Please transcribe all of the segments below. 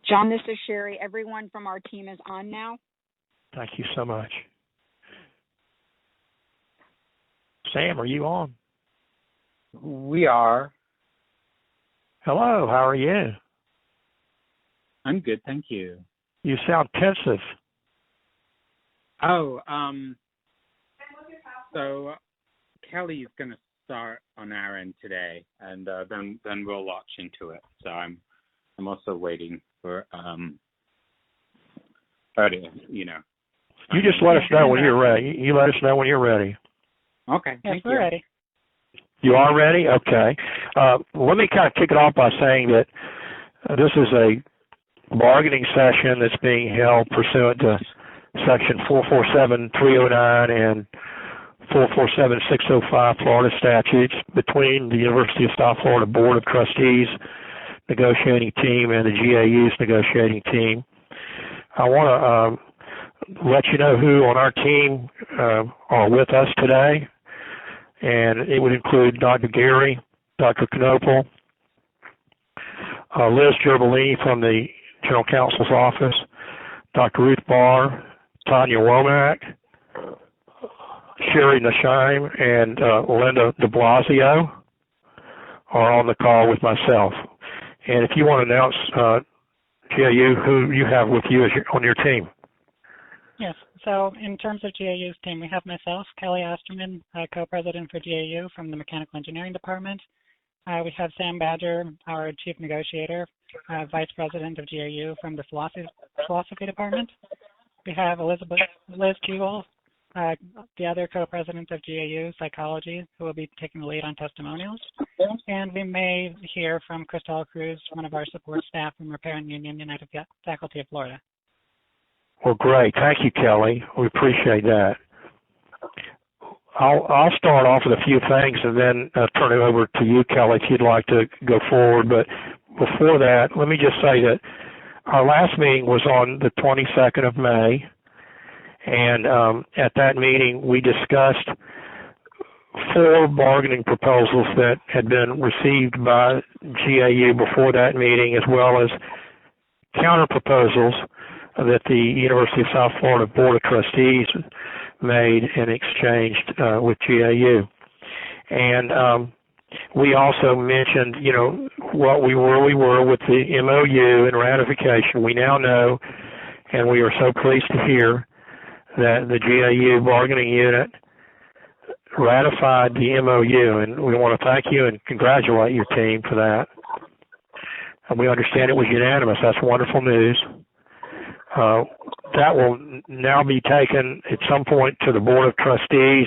John, this is Sherry. Everyone from our team is on now. Thank you so much. Sam, are you on? We are. Hello, how are you? I'm good, thank you. You sound pensive. Oh, so Kelly's going to start on our end today, and then we'll launch into it. So I'm also waiting for her to, You just let us know when you're ready. You let us know when you're ready. Okay. Yes, we're ready. You are ready? Okay. Let me kind of kick it off by saying that this is a bargaining session that's being held pursuant to Section 447-309 and 447-605 Florida statutes between the University of South Florida Board of Trustees negotiating team and the GAU's negotiating team. I want to let you know who on our team are with us today, and it would include Dr. Gary, Dr. Knopel, Liz Gerbolini from the General Counsel's Office, Dr. Ruth Barr, Tanya Womack, Sherry Nasheim, and Linda de Blasio are on the call with myself. And if you want to announce, GAU, who you have with you on your team. Yes, so in terms of GAU's team, we have myself, Kelly Osterman, co-president for GAU from the Mechanical Engineering Department. We have Sam Badger, our chief negotiator, vice president of GAU from the philosophy department. We have Liz Kugel, the other co-president of GAU Psychology, who will be taking the lead on testimonials. And we may hear from Crystal Cruz, one of our support staff from Repair and Union United Faculty of Florida. Well, great. Thank you, Kelly. We appreciate that. I'll start off with a few things and then turn it over to you, Kelly, if you'd like to go forward. But before that, let me just say that our last meeting was on the 22nd of May, and at that meeting we discussed 4 bargaining proposals that had been received by GAU before that meeting, as well as counter proposals that the University of South Florida Board of Trustees made and exchanged with GAU. And we also mentioned, where we were with the MOU and ratification. We now know, and we are so pleased to hear, that the GAU bargaining unit ratified the MOU, and we want to thank you and congratulate your team for that. And we understand it was unanimous. That's wonderful news. That will now be taken at some point to the Board of Trustees.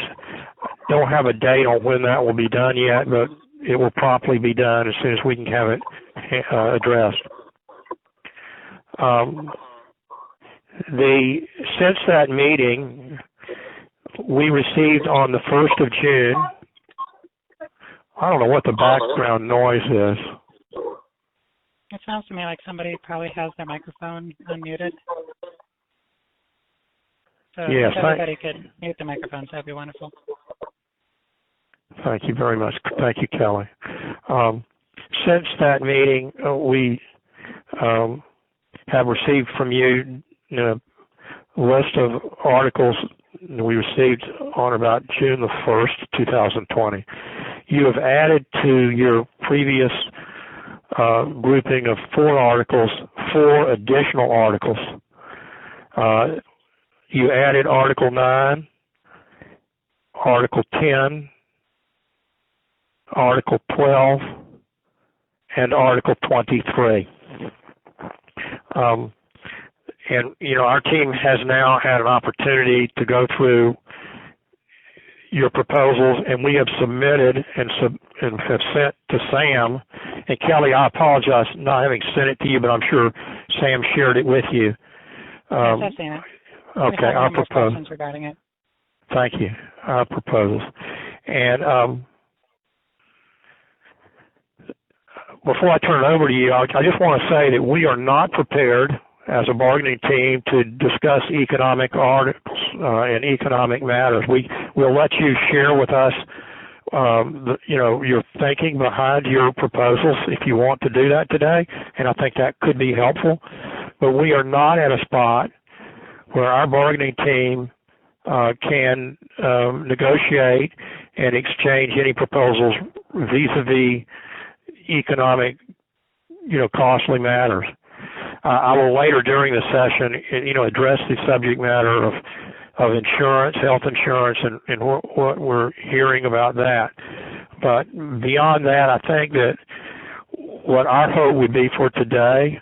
Don't have a date on when that will be done yet, but it will promptly be done as soon as we can have it addressed. Since that meeting, we received on the 1st of June, I don't know what the background noise is. It sounds to me like somebody probably has their microphone unmuted. So yes, if everybody could mute the microphones, that'd be wonderful. Thank you very much. Thank you, Kelly. Since that meeting, we have received from you a list of articles we received on about June the 1st, 2020. You have added to your previous grouping of 4 articles, 4 additional articles. You added Article 9, Article 10, Article 12, and Article 23. And, our team has now had an opportunity to go through your proposals, and we have submitted and have sent to Sam. And Kelly, I apologize not having sent it to you, but I'm sure Sam shared it with you. Yes, I've seen it. Okay, our proposals regarding it. Thank you. Our proposals. And before I turn it over to you, I just want to say that we are not prepared as a bargaining team to discuss economic articles and economic matters. We'll let you share with us your thinking behind your proposals if you want to do that today, and I think that could be helpful. But we are not at a spot where our bargaining team can negotiate and exchange any proposals vis-a-vis economic, costly matters. I will later during the session, address the subject matter of insurance, health insurance, and what we're hearing about that. But beyond that, I think that what our hope would be for today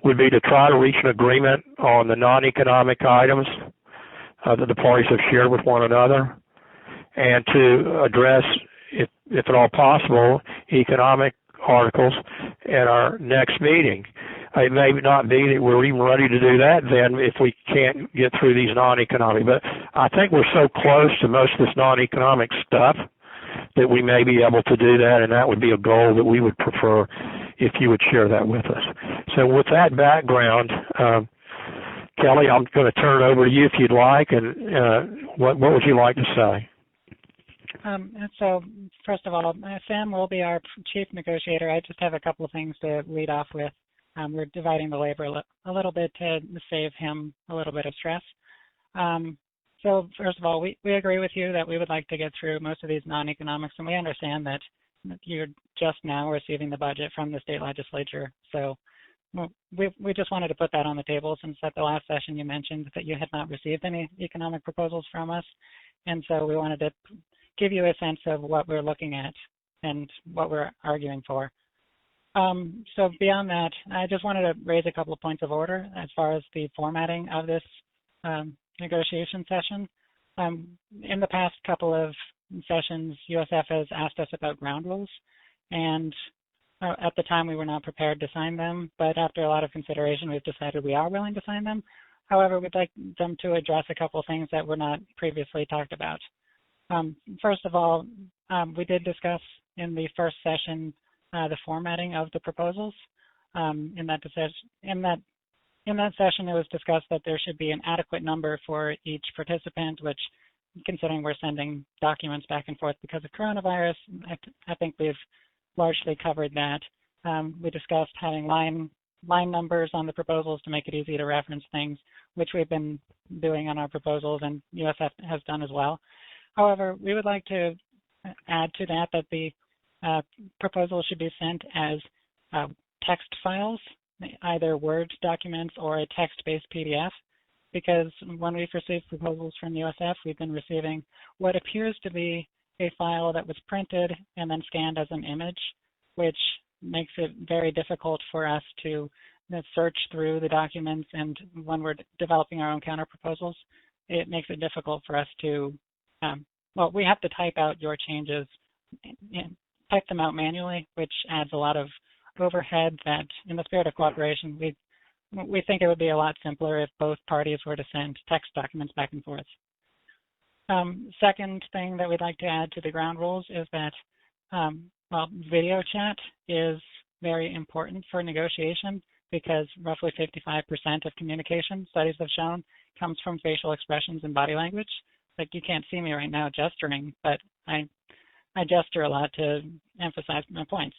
would be to try to reach an agreement on the non-economic items that the parties have shared with one another, and to address, if at all possible, economic articles at our next meeting. It may not be that we're even ready to do that then if we can't get through these non-economic. But I think we're so close to most of this non-economic stuff that we may be able to do that, and that would be a goal that we would prefer if you would share that with us. So with that background, Kelly, I'm going to turn it over to you if you'd like, and what would you like to say? So first of all, Sam will be our chief negotiator. I just have a couple of things to lead off with. We're dividing the labor a little bit to save him a little bit of stress. So first of all, we agree with you that we would like to get through most of these non-economics, and we understand that you're just now receiving the budget from the state legislature. So we just wanted to put that on the table, since at the last session you mentioned that you had not received any economic proposals from us. And so we wanted to give you a sense of what we're looking at and what we're arguing for. So beyond that, I just wanted to raise a couple of points of order as far as the formatting of this negotiation session. In the past couple of sessions, USF has asked us about ground rules, and at the time we were not prepared to sign them, but after a lot of consideration, we've decided we are willing to sign them. However, we'd like them to address a couple of things that were not previously talked about. First of all, we did discuss in the first session the formatting of the proposals. In that session, it was discussed that there should be an adequate number for each participant, which, considering we're sending documents back and forth because of coronavirus, I think we've largely covered that. We discussed having line numbers on the proposals to make it easy to reference things, which we've been doing on our proposals, and USF has done as well. However, we would like to add to that the proposal should be sent as text files, either Word documents or a text-based PDF, because when we've received proposals from USF, we've been receiving what appears to be a file that was printed and then scanned as an image, which makes it very difficult for us to search through the documents, and when we're developing our own counter proposals, it makes it difficult for us to, we have to type out your changes, type them out manually, which adds a lot of overhead that, in the spirit of cooperation, we think it would be a lot simpler if both parties were to send text documents back and forth. Second thing that we'd like to add to the ground rules is that, video chat is very important for negotiation, because roughly 55% of communication, studies have shown, comes from facial expressions and body language. Like, you can't see me right now gesturing, but I gesture a lot to emphasize my points.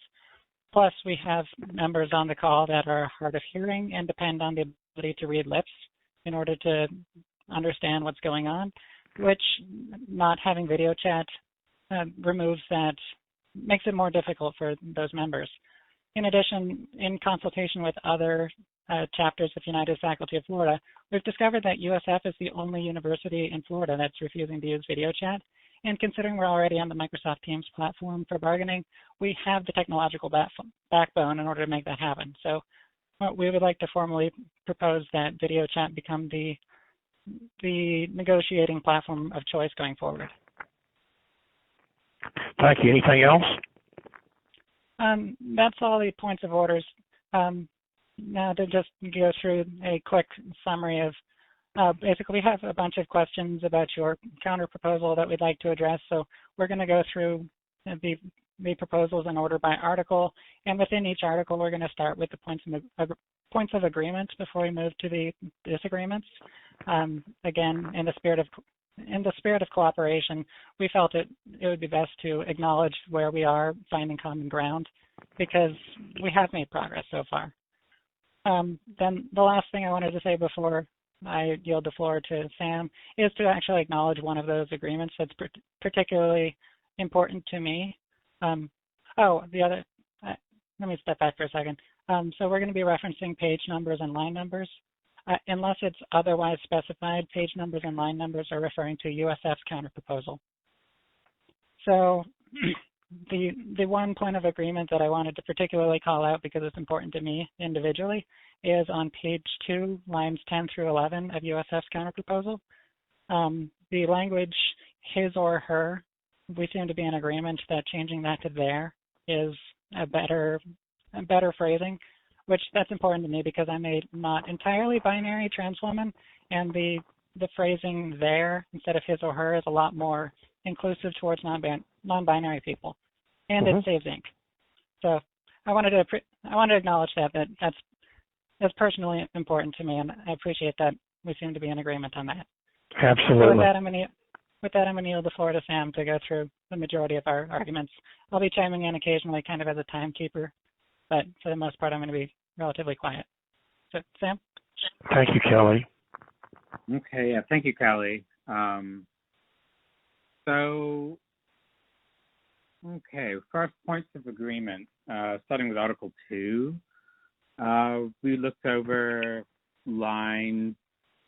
Plus, we have members on the call that are hard of hearing and depend on the ability to read lips in order to understand what's going on, which not having video chat removes that, makes it more difficult for those members. In addition, in consultation with other chapters of United Faculty of Florida, we've discovered that USF is the only university in Florida that's refusing to use video chat. And considering we're already on the Microsoft Teams platform for bargaining, we have the technological backbone in order to make that happen. So we would like to formally propose that video chat become the negotiating platform of choice going forward. Thank you. Anything else? That's all the points of orders. Now to just go through a quick summary of basically, we have a bunch of questions about your counter proposal that we'd like to address. So we're going to go through the proposals in order by article, and within each article, we're going to start with the points of agreement before we move to the disagreements. Again, in the spirit of in the spirit of cooperation, we felt it would be best to acknowledge where we are finding common ground, because we have made progress so far. Then the last thing I wanted to say before I yield the floor to Sam is to actually acknowledge one of those agreements that's particularly important to me. Let me step back for a second. So we're going to be referencing page numbers and line numbers. Unless it's otherwise specified, page numbers and line numbers are referring to USF's counterproposal. So the one point of agreement that I wanted to particularly call out because it's important to me individually is on page 2, lines 10 through 11 of USF's counterproposal. The language his or her, we seem to be in agreement that changing that to their is a better phrasing, which that's important to me because I'm a not entirely binary trans woman, and the phrasing there instead of his or her is a lot more inclusive towards non-binary people, and it saves ink. So I wanted to acknowledge that's personally important to me, and I appreciate that we seem to be in agreement on that. Absolutely. So with that, I'm going to yield the floor to Sam to go through the majority of our arguments. I'll be chiming in occasionally kind of as a timekeeper, but for the most part, I'm going to be relatively quiet. So, Sam? Thank you, Kelly. Okay, thank you, Kelly. First points of agreement, starting with Article 2. We looked over lines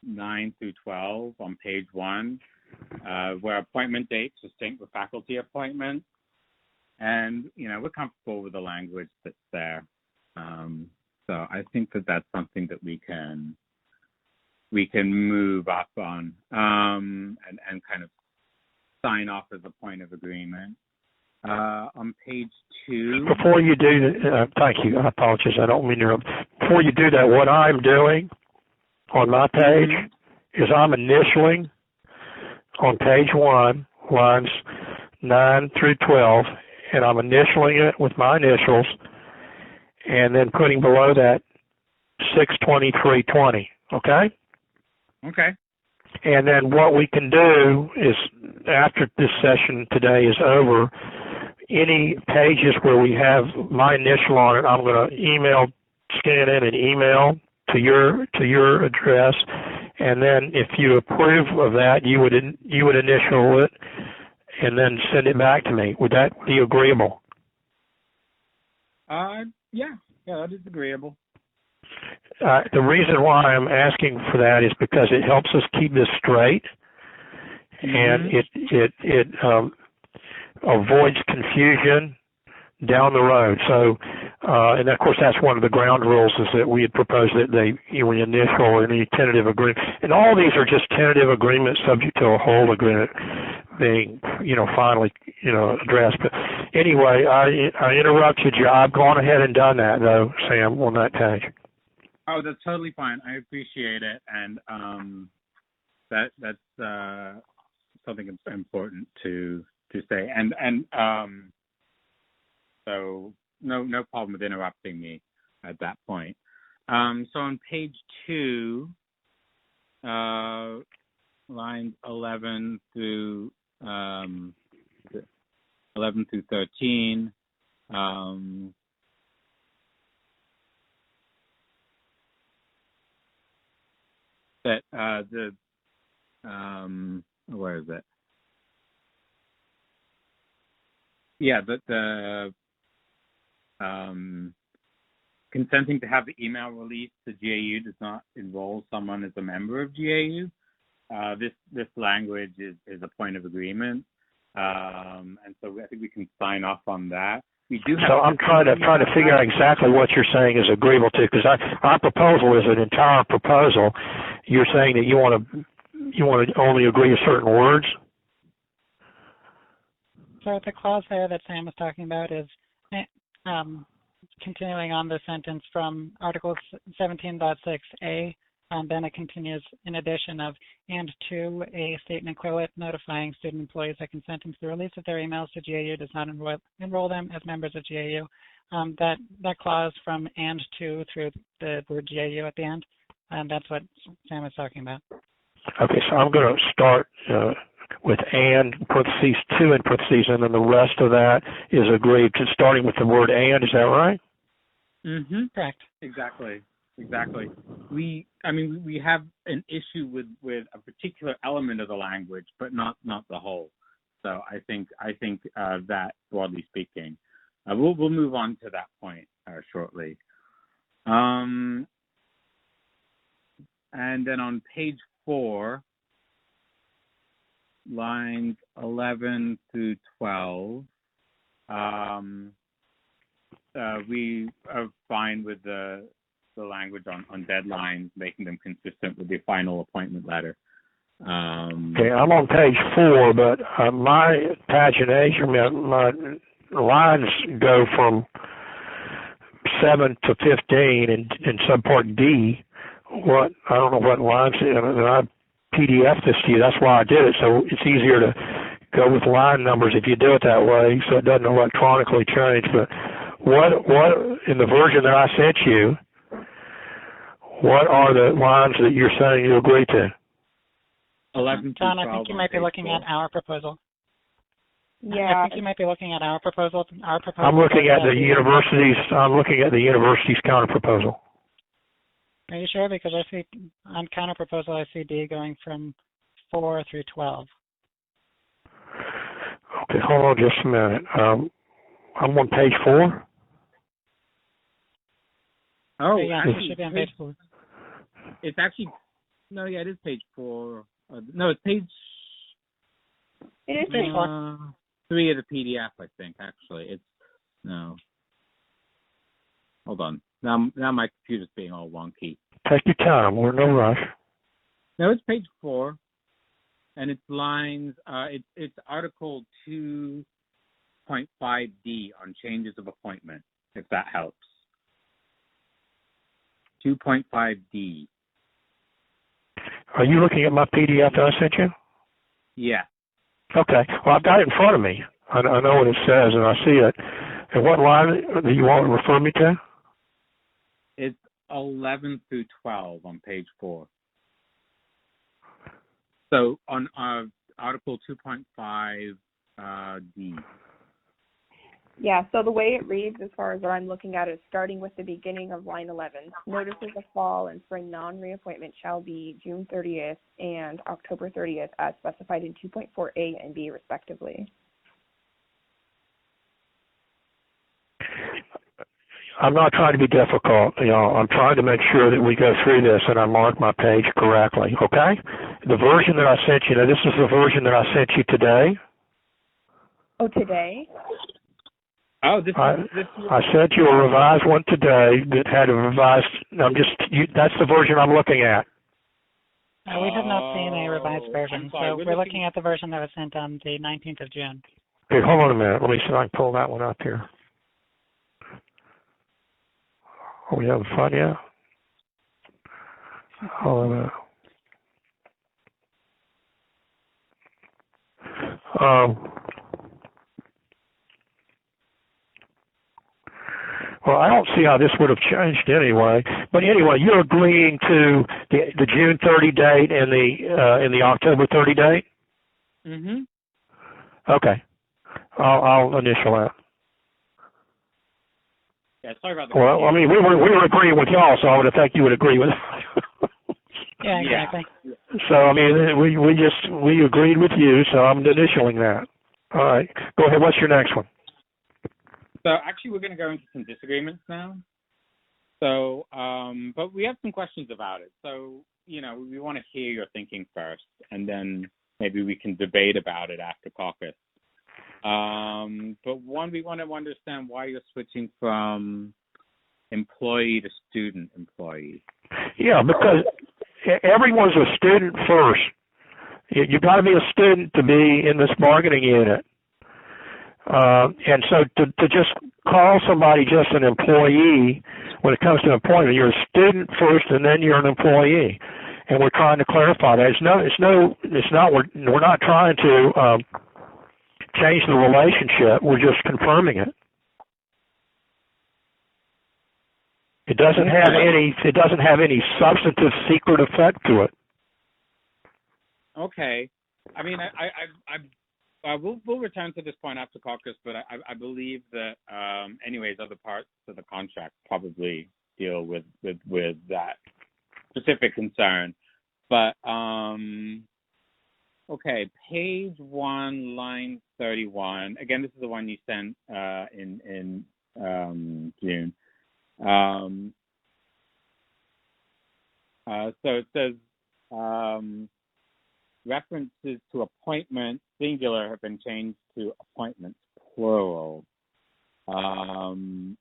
9 through 12 on page 1, where appointment dates distinct with faculty appointments. And, we're comfortable with the language that's there. So I think that that's something that we can move up on and kind of sign off as a point of agreement. On page 2. Before you do that, thank you. I apologize. I don't mean to interrupt. Before you do that, what I'm doing on my page is I'm initialing on page 1, lines 9 through 12, and I'm initialing it with my initials, and then putting below that 62320. Okay? Okay. And then what we can do is, after this session today is over, any pages where we have my initial on it, I'm going to scan in an email to your address, and then if you approve of that, you would initial it and then send it back to me. Would that be agreeable? Yeah, that is agreeable. The reason why I'm asking for that is because it helps us keep this straight, and it avoids confusion down the road. So, and of course, that's one of the ground rules is that we had proposed that we initial any tentative agreement, and all these are just tentative agreements subject to a whole agreement being, finally, addressed. But anyway, I interrupted you. I've gone ahead and done that, though, Sam, on that page. Oh, that's totally fine. I appreciate it, and that's something important to say, and so no problem with interrupting me at that point. So on page 2, lines 11 through 13. Where is it? Yeah, the consenting to have the email released to GAU does not enroll someone as a member of GAU. This language is a point of agreement, and so I think we can sign off on that. We do have. So I'm trying to figure out exactly what you're saying is agreeable to, because our proposal is an entire proposal. You're saying that you want to only agree to certain words. So the clause there that Sam was talking about is continuing on the sentence from Article 17.6a. Then it continues, in addition of, and 2, a statement equivalent notifying student employees that consenting to the release of their emails to GAU does not enroll them as members of GAU. That clause from and 2 through the word GAU at the end, that's what Sam was talking about. Okay, so I'm going to start with and parentheses, two in parentheses, and then the rest of that is agreed to, starting with the word and. Is that right? Mm-hmm. Correct. Exactly. We have an issue with a particular element of the language, but not the whole. So I think that, broadly speaking, we'll move on to that point shortly. And then on page 4, lines 11 through 12, we are fine with the language on deadlines, making them consistent with the final appointment letter. Okay, I'm on page 4, but my pagination, my lines go from 7 to 15 in subpart D. I don't know what lines, and I PDF this to you. That's why I did it. So it's easier to go with line numbers if you do it that way, so it doesn't electronically change. But what in the version that I sent you, what are the lines that you're saying you agree to? 11 John, I think you might be looking at our proposal. Yeah. I think you might be looking at our proposal. I'm looking at the university's. I'm looking at the university's counter proposal. Are you sure? Because I see on counter proposal, I see D going from 4 through 12. Okay, hold on just a minute. I'm on page 4. Oh, yeah, actually, it should be on page 4. It's actually it is page 4. No, it's page. It is page 4. 3 of the PDF, I think. Actually, it's no. Hold on. Now my computer's being all wonky. Take your time. We're in no rush. No, it's page 4, and it's lines. It's Article 2.5D on changes of appointment, if that helps. 2.5D. Are you looking at my PDF that I sent you? Yeah. Okay. Well, I've got it in front of me. I know what it says, and I see it. And what line do you want to refer me to? It's 11 through 12 on page 4. So on Article 2.5 D. Yeah, so the way it reads, as far as what I'm looking at, is starting with the beginning of line 11. Notices of fall and spring non-reappointment shall be June 30th and October 30th as specified in 2.4A and B, respectively. I'm not trying to be difficult. I'm trying to make sure that we go through this and I mark my page correctly, okay? The version that I sent you, now this is the version that I sent you today. Oh, today? Oh, I sent you a revised one today that had a revised. That's the version I'm looking at. We have not seen a revised version, so we're looking at the version that was sent on the 19th of June. Okay, hold on a minute. Let me see if I can pull that one up here. Are we having fun yet? Hold on a minute. Well, I don't see how this would have changed anyway. But anyway, you're agreeing to the June 30 date and the October 30 date? Mm-hmm. Okay. I'll initial that. Yeah, sorry about the. Well, I mean, we were agreeing with y'all, so I would think you would agree with. Yeah, exactly. Yeah. So I mean, we agreed with you, so I'm initialing that. All right. Go ahead. What's your next one? So actually, we're going to go into some disagreements now. So, but we have some questions about it. So, we want to hear your thinking first, and then maybe we can debate about it after caucus. But one, we want to understand why you're switching from employee to student employee. Yeah, because everyone's a student first. You've got to be a student to be in this bargaining unit. And so to just call somebody just an employee when it comes to employment, you're a student first and then you're an employee. And we're trying to clarify that. We're not trying to change the relationship. We're just confirming it. It doesn't have any substantive secret effect to it. Okay. I mean, we'll return to this point after caucus, but I believe that anyways, other parts of the contract probably deal with that specific concern. But okay, page 1, line 31. Again, this is the one you sent in June. So it says references to appointments singular have been changed to appointments plural. And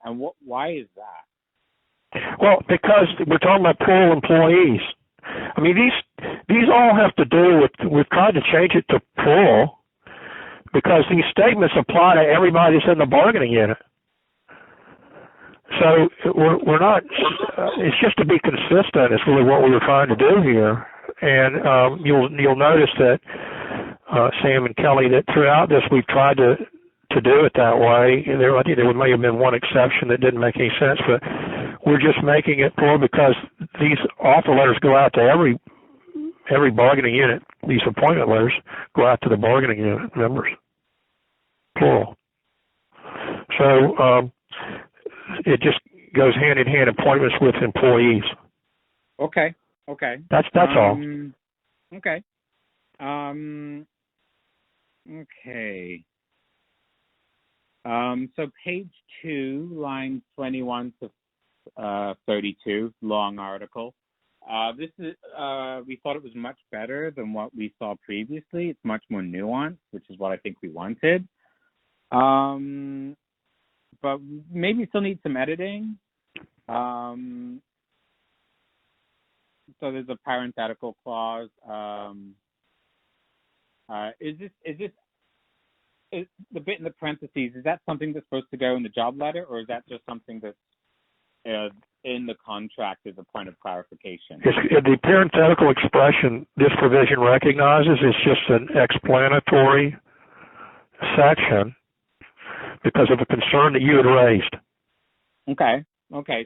why is that? Well, because we're talking about plural employees. I mean, these all have to do with, we've tried to change it to plural because these statements apply to everybody that's in the bargaining unit. So we're not, it's just to be consistent is really what we were trying to do here. And you'll notice that, Sam and Kelly, that throughout this we've tried to do it that way. I think there may have been one exception that didn't make any sense, but we're just making it plural because these offer letters go out to every bargaining unit. These appointment letters go out to the bargaining unit members, plural. So it just goes hand in hand, appointments with employees. Okay. That's all. Okay. Okay. So page 2, line 21 to 32, long article. This is we thought it was much better than what we saw previously. It's much more nuanced, which is what I think we wanted. But maybe still need some editing. So there's a parenthetical clause. Is the bit in the parentheses, is that something that's supposed to go in the job letter, or is that just something that's in the contract as a point of clarification? The parenthetical expression this provision recognizes is just an explanatory section because of a concern that you had raised. Okay.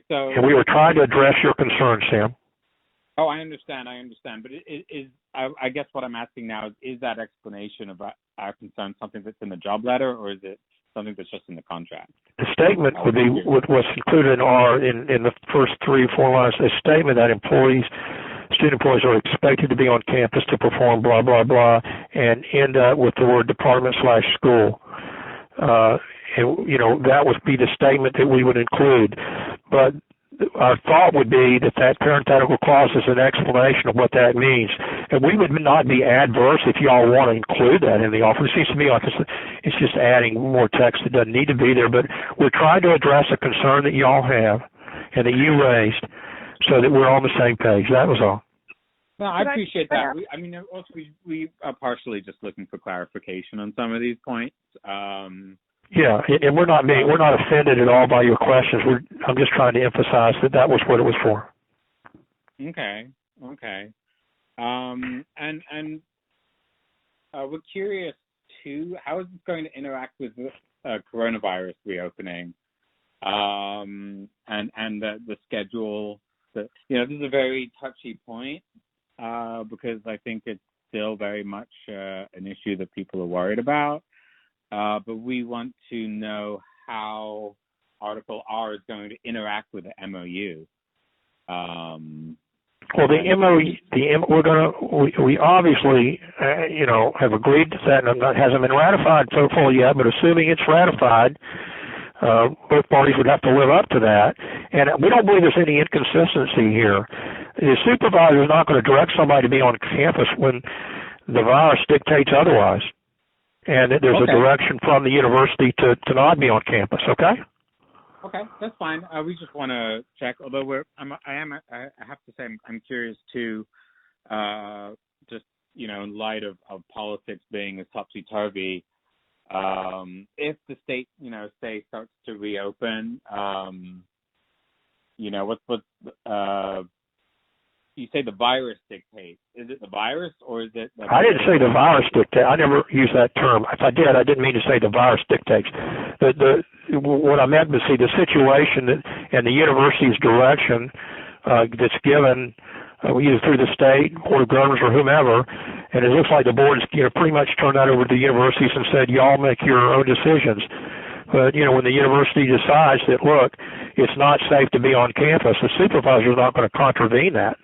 So. And we were trying to address your concern, Sam. Oh, I understand. But I guess what I'm asking now is that explanation of our concern something that's in the job letter, or is it something that's just in the contract? The statement would be what's included in the first 3 or 4 lines. A statement that student employees are expected to be on campus to perform blah blah blah, and end up with the word department/school. And that would be the statement that we would include, but our thought would be that parenthetical clause is an explanation of what that means. And we would not be adverse if y'all want to include that in the offer. It seems to me like it's just adding more text that doesn't need to be there, but we're trying to address a concern that y'all have and that you raised so that we're on the same page. That was all. No, I appreciate that. We are partially just looking for clarification on some of these points. Yeah, and we're not offended at all by your questions. I'm just trying to emphasize that was what it was for. Okay. And we're curious too. How is this going to interact with coronavirus reopening, and the schedule? This is a very touchy point because I think it's still very much an issue that people are worried about. But we want to know how Article R is going to interact with the MOU. Well, the MOU, we obviously, have agreed to that, and it hasn't been ratified so far yet. But assuming it's ratified, both parties would have to live up to that. And we don't believe there's any inconsistency here. The supervisor is not going to direct somebody to be on campus when the virus dictates otherwise. And there's a direction from the university to not be on campus, okay? Okay, that's fine. We just want to check. Although I have to say, I'm curious too. Just in light of politics being as topsy-turvy, if the state, say starts to reopen, what's you say the virus dictates. Is it the virus or is it? I didn't say the virus dictates. I never used that term. If I did, I didn't mean to say the virus dictates. What I meant was the situation and the university's direction that's given either through the state, board of governors, or whomever. And it looks like the board's, pretty much turned that over to the universities and said, y'all make your own decisions. But, when the university decides that, look, it's not safe to be on campus, the supervisor's not going to contravene that.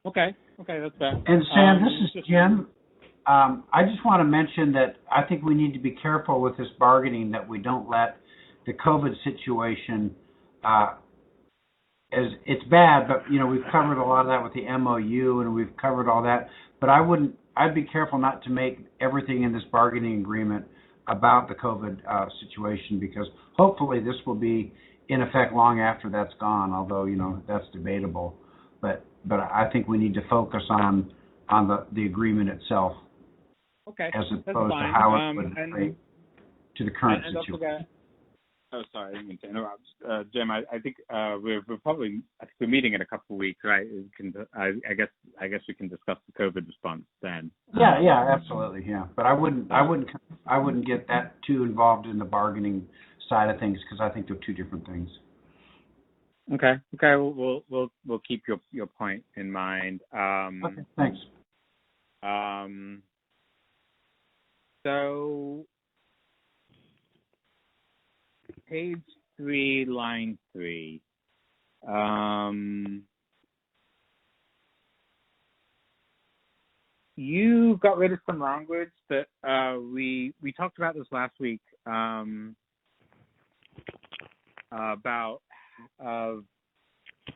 Okay, that's fair. And Sam, this is Jim. I just want to mention that I think we need to be careful with this bargaining, that we don't let the COVID situation, as it's bad, but we've covered a lot of that with the MOU, and we've covered all that. But I'd be careful not to make everything in this bargaining agreement about the COVID situation, because hopefully this will be in effect long after that's gone. Although that's debatable, but I think we need to focus on the agreement itself. Okay. As opposed to how it would relate to the current situation. Oh, sorry, I didn't mean to interrupt. Jim, I think we're meeting in a couple of weeks, right? I guess we can discuss the COVID response then. Yeah, absolutely, yeah. But I wouldn't get that too involved in the bargaining side of things, because I think they're two different things. Okay. We'll keep your point in mind. Okay, thanks. So, page 3, line 3. You got rid of some language that we talked about this last week about a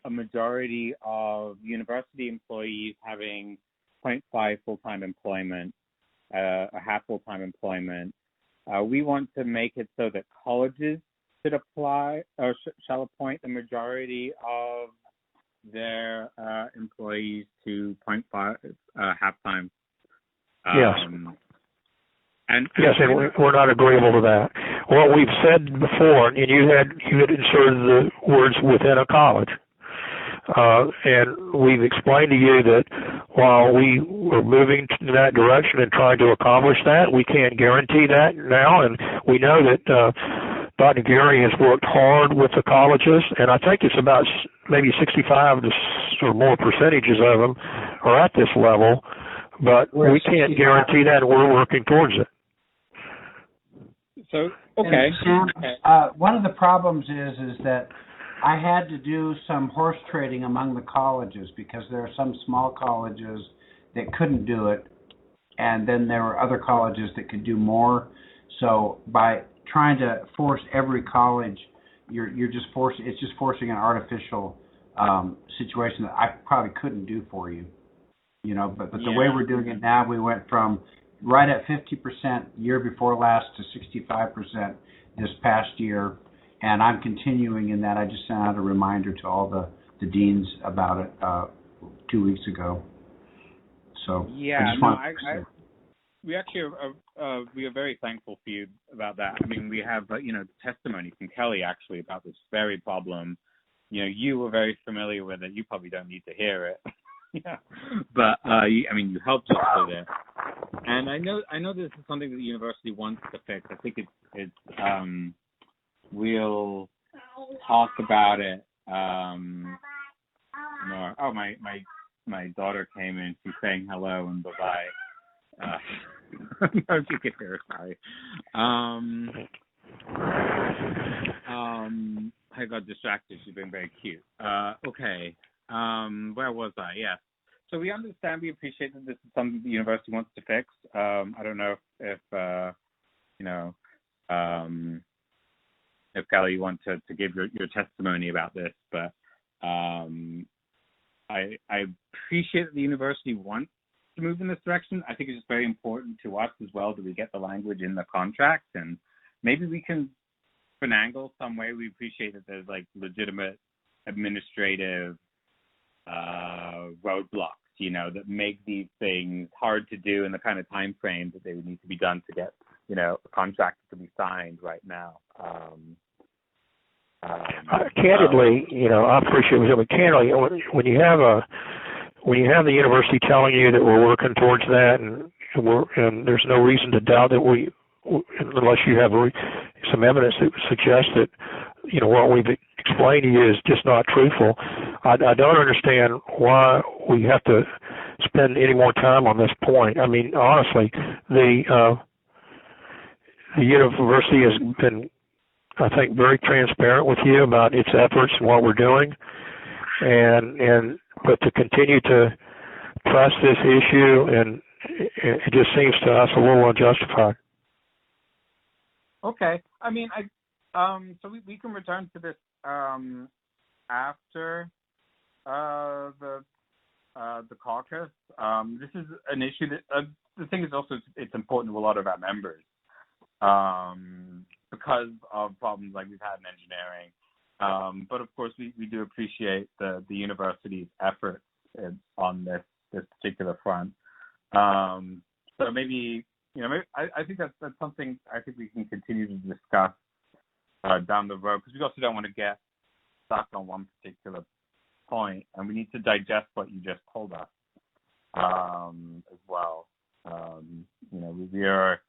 majority of university employees having 0.5 full-time employment, a half full-time employment. We want to make it so that colleges should apply or shall appoint the majority of their employees to 0.5 half-time. Yes. And we're not agreeable to that. What we've said before, and you had inserted the words within a college. And we've explained to you that while we were moving in that direction and trying to accomplish that, we can't guarantee that now. And we know that Dr. Gary has worked hard with the colleges, and I think it's about maybe 65 or more percentages of them are at this level. But we can't guarantee that, and we're working towards it. So, okay. And Sam, one of the problems is that I had to do some horse trading among the colleges, because there are some small colleges that couldn't do it, and then there were other colleges that could do more. So by trying to force every college, it's just forcing an artificial situation that I probably couldn't do for you. But the way we're doing it now, we went from right at 50% year before last to 65% this past year. And I'm continuing in that. I just sent out a reminder to all the deans about it 2 weeks ago. So we actually we are very thankful for you about that. I mean, we have testimony from Kelly actually about this very problem. You were very familiar with it. You probably don't need to hear it. Yeah, but you helped us with it. And I know this is something that the university wants to fix. I think it's we'll talk about it more. Oh, my daughter came in. She's saying hello and bye-bye. No, you can hear her. Sorry. I got distracted. She's been very cute. Okay. Where was I? Yes. So we understand, we appreciate that this is something the university wants to fix. I don't know if Kelly, you want to give your testimony about this, but I appreciate that the university wants to move in this direction. I think it's just very important to us as well that we get the language in the contract, and maybe we can finagle some way. We appreciate that there's legitimate administrative roadblocks, that make these things hard to do in the kind of time frame that they would need to be done to get, a contract to be signed right now. Candidly, I appreciate it, but candidly, when you have the university telling you that we're working towards that, and there's no reason to doubt that unless you have some evidence that would suggest that, what we've explained to you is just not truthful. I don't understand why we have to spend any more time on this point. I mean, honestly, the university has been, I think, very transparent with you about its efforts and what we're doing, but to continue to press this issue, and it just seems to us a little unjustified. Okay. I mean, so we can return to this after the caucus. This is an issue that the thing is also it's important to a lot of our members because of problems like we've had in engineering. But of course, we do appreciate the university's efforts on this particular front. So maybe I think that's something I think we can continue to discuss down the road, because we also don't want to get stuck on one particular point, and we need to digest what you just told us as well. We are.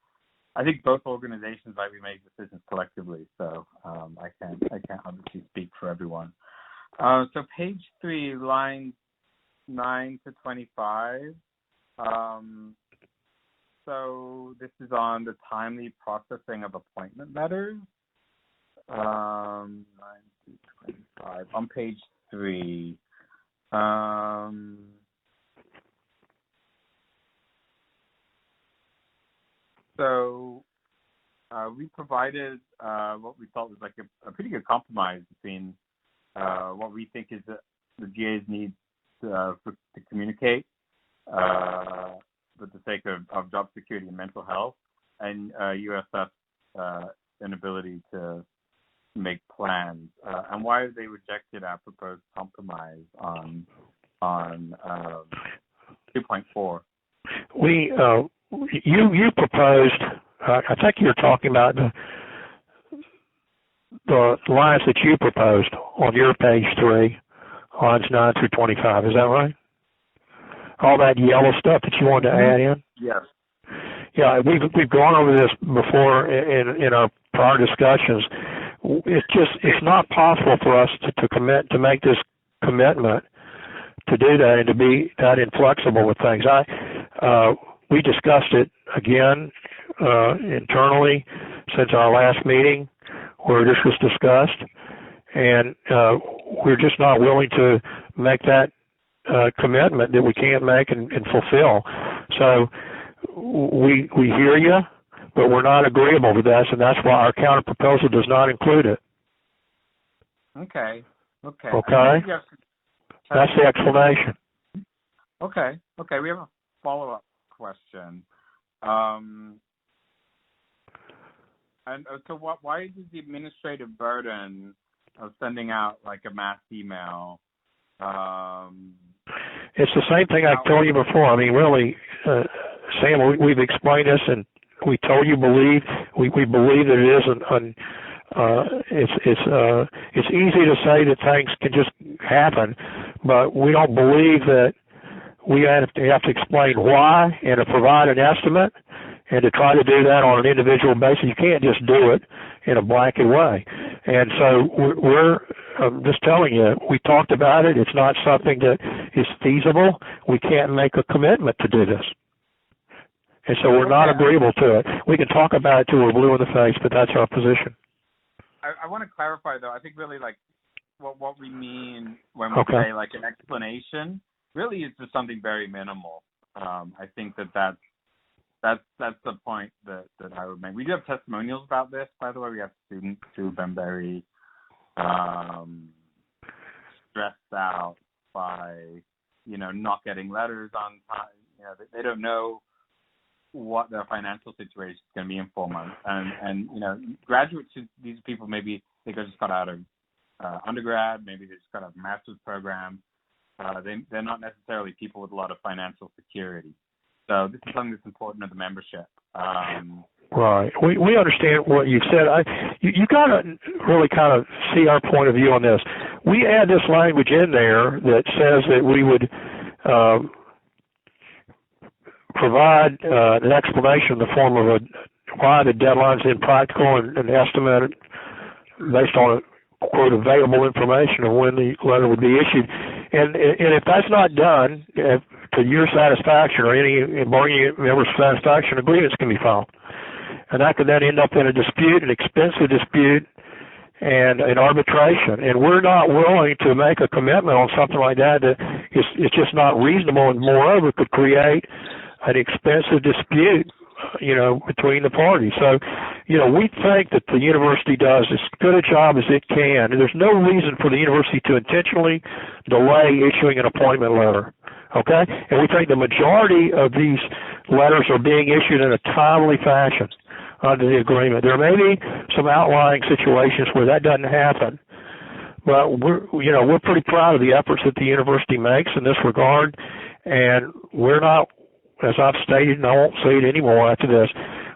I think both organizations like we make decisions collectively, so I can't obviously speak for everyone. So page 3, lines 9 to 25. So this is on the timely processing of appointment letters. 9 to 25 on page 3. So we provided what we thought was like a pretty good compromise between what we think is the GA's need to communicate for the sake of job security and mental health, and USF's inability to make plans, and why they rejected our proposed compromise on 2.4. You proposed. I think you're talking about the lines that you proposed on your page 3, lines 9 through 25. Is that right? All that yellow stuff that you wanted to add in? Yes. Yeah, we've gone over this before in our prior discussions. It's not possible for us to make this commitment to do that and to be that inflexible with things. We discussed it again internally since our last meeting where this was discussed, and we're just not willing to make that commitment that we can't make and fulfill. So we hear you, but we're not agreeable to this, and that's why our counter proposal does not include it. Okay. Okay? That's the explanation. Okay. We have a follow-up question. And so why is the administrative burden of sending out like a mass email? It's the same thing I've told you before. I mean, really, Sam, we've explained this, and we told you we believe that it isn't. It's easy to say that things can just happen, but we don't believe that we have to explain why and to provide an estimate and to try to do that on an individual basis. You can't just do it in a blanket way. And so we're just telling you, we talked about it. It's not something that is feasible. We can't make a commitment to do this. And so we're not agreeable to it. We can talk about it till we're blue in the face, but that's our position. I want to clarify, though. I think really like what we mean when we say like an explanation really is just something very minimal. I think that's the point that I would make. We do have testimonials about this, by the way. We have students who've been very stressed out by, not getting letters on time. They don't know what their financial situation is going to be in 4 months. And graduates, these people, maybe they just got out of undergrad, maybe they just got out of a master's program. They're not necessarily people with a lot of financial security. So this is something that's important to the membership. Right. We understand what you've said. You got to really kind of see our point of view on this. We add this language in there that says that we would provide an explanation in the form of why the deadline's impractical and an estimate based on, quote, available information of when the letter would be issued. And if that's not done to your satisfaction or any bargaining member's satisfaction, agreements can be filed. And that could then end up in a dispute, an expensive dispute, and an arbitration. And we're not willing to make a commitment on something like that it's just not reasonable, and moreover could create an expensive dispute, between the parties. So, we think that the university does as good a job as it can, and there's no reason for the university to intentionally delay issuing an appointment letter. Okay? And we think the majority of these letters are being issued in a timely fashion under the agreement. There may be some outlying situations where that doesn't happen, but we're pretty proud of the efforts that the university makes in this regard, and we're not, as I've stated, and I won't say it anymore after this,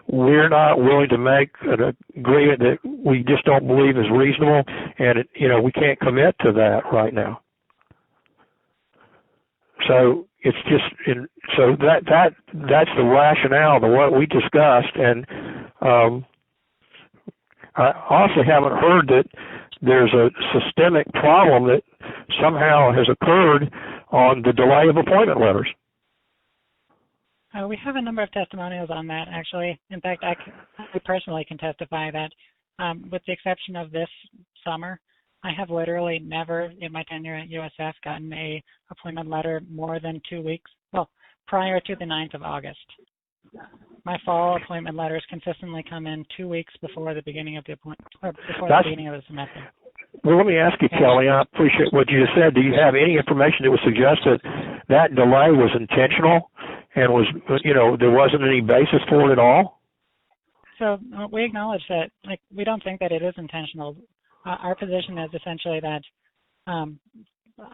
we're not willing to make an agreement that we just don't believe is reasonable, and we can't commit to that right now. So it's just so that's the rationale, what we discussed, and I also haven't heard that there's a systemic problem that somehow has occurred on the delay of appointment letters. We have a number of testimonials on that, actually. In fact, I personally can testify that with the exception of this summer, I have literally never in my tenure at USF gotten a appointment letter more than 2 weeks, prior to the 9th of August. My fall appointment letters consistently come in 2 weeks before the beginning of the the beginning of the semester. Well, let me ask you, Kelly, I appreciate what you just said. Do you have any information that would suggest that delay was intentional and was, there wasn't any basis for it at all? So we acknowledge that, we don't think that it is intentional. Our position is essentially that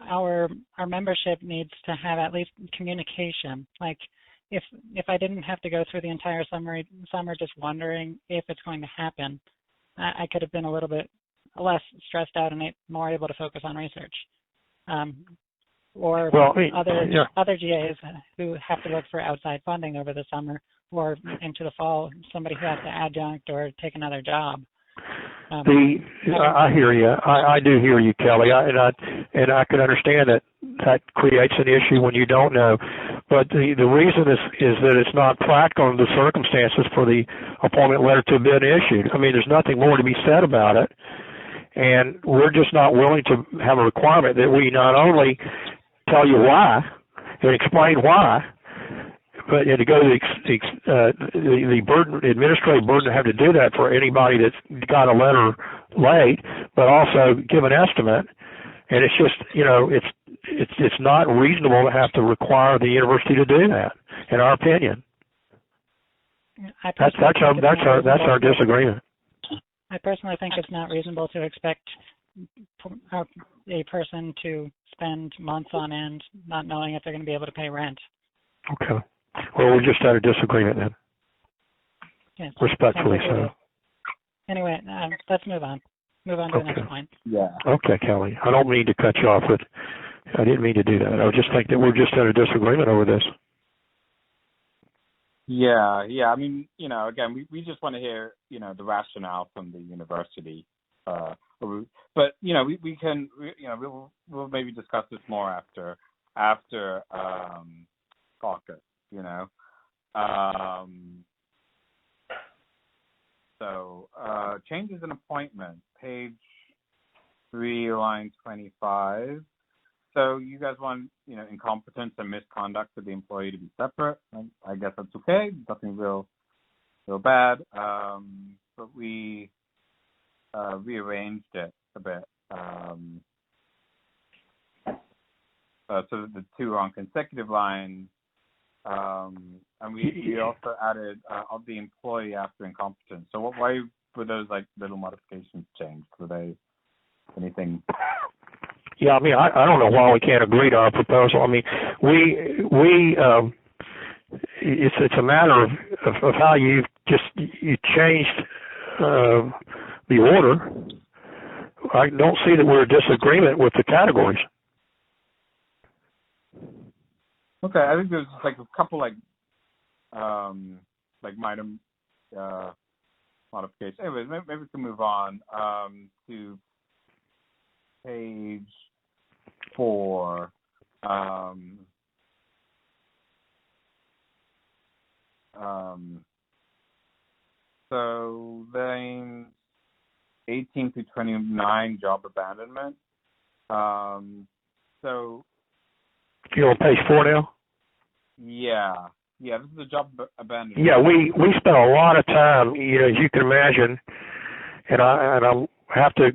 our membership needs to have at least communication. If I didn't have to go through the entire summer just wondering if it's going to happen, I could have been a little bit less stressed out and more able to focus on research. Other GAs who have to look for outside funding over the summer or into the fall, somebody who has to adjunct or take another job. I hear you. I do hear you, Kelly. And I can understand that creates an issue when you don't know. But the reason is that it's not practical in the circumstances for the appointment letter to have been issued. I mean, there's nothing more to be said about it. And we're just not willing to have a requirement that we not only tell you why and explain why, but to go to the burden, administrative burden to have to do that for anybody that's got a letter late, but also give an estimate. And it's just, it's not reasonable to have to require the university to do that, in our opinion. That's our disagreement. I personally think it's not reasonable to expect a person to spend months on end not knowing if they're going to be able to pay rent. Okay. Well, we're just at a disagreement then. Yes. Respectfully so. Anyway, let's move on. Move on to the next point. Yeah. Okay, Kelly. I don't mean to cut you off, but I didn't mean to do that. I just think that we're just at a disagreement over this. Yeah. I mean, again, we just want to hear, the rationale from the university. But we can, we'll maybe discuss this more after caucus. So changes in appointment, page 3, line 25. So you guys want, incompetence and misconduct of the employee to be separate. I guess that's okay. Nothing real bad. But we rearranged it a bit. So the two are on consecutive lines. And we also added of the employee after incompetence. So why were those little modifications changed? Were they anything? Yeah, I mean, I don't know why we can't agree to our proposal. I mean, it's a matter of how you changed the order. I don't see that we're in disagreement with the categories. Okay, I think there's a couple minor modifications. Anyways, maybe we can move on to page 4. So then 18 to 29 job abandonment. So You're on page 4 now? yeah, this is a job abandonment. Yeah, we spent a lot of time, as you can imagine, and I have to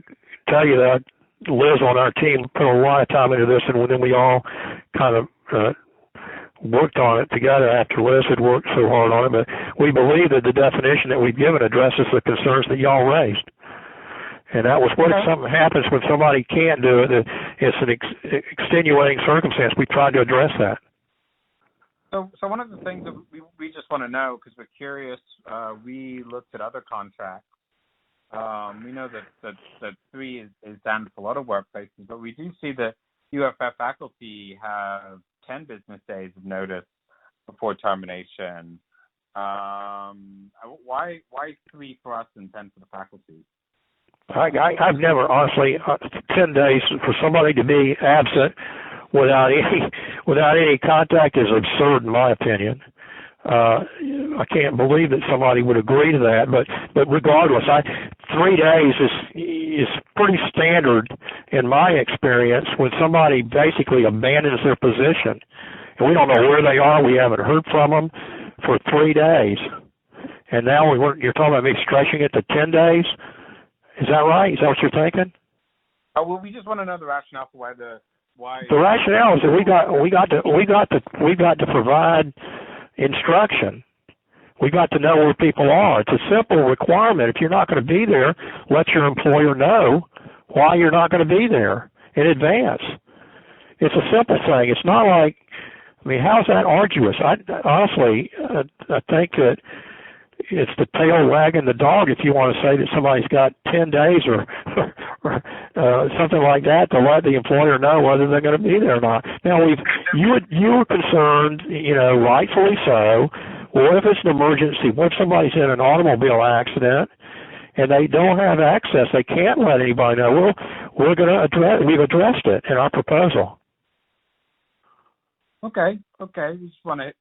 tell you that Liz on our team put a lot of time into this, and then we all kind of worked on it together after Liz had worked so hard on it. But we believe that the definition that we've given addresses the concerns that y'all raised. And that was what if something happens when somebody can't do it, it's an extenuating circumstance. We tried to address that. So one of the things that we just want to know, because we're curious, we looked at other contracts. We know that 3 is standard for a lot of workplaces, but we do see that UFF faculty have 10 business days of notice before termination. Why 3 for us and 10 for the faculty? I've never, honestly, 10 days for somebody to be absent without any contact is absurd in my opinion. I can't believe that somebody would agree to that, but regardless, 3 days is pretty standard in my experience when somebody basically abandons their position, and we don't know where they are. We haven't heard from them for 3 days, and now you're talking about me stretching it to 10 days. Is that right? Is that what you're thinking? Well, we just want to know the rationale for why the rationale is that we got to provide instruction. We got to know where people are. It's a simple requirement. If you're not going to be there, let your employer know why you're not going to be there in advance. It's a simple thing. It's not like, how's that arduous? I think that it's the tail wagging the dog if you want to say that somebody's got 10 days or something like that to let the employer know whether they're going to be there or not. Now, you were concerned, rightfully so. What if it's an emergency? What if somebody's in an automobile accident and they don't have access? They can't let anybody know. We've addressed it in our proposal. Okay. We just wanted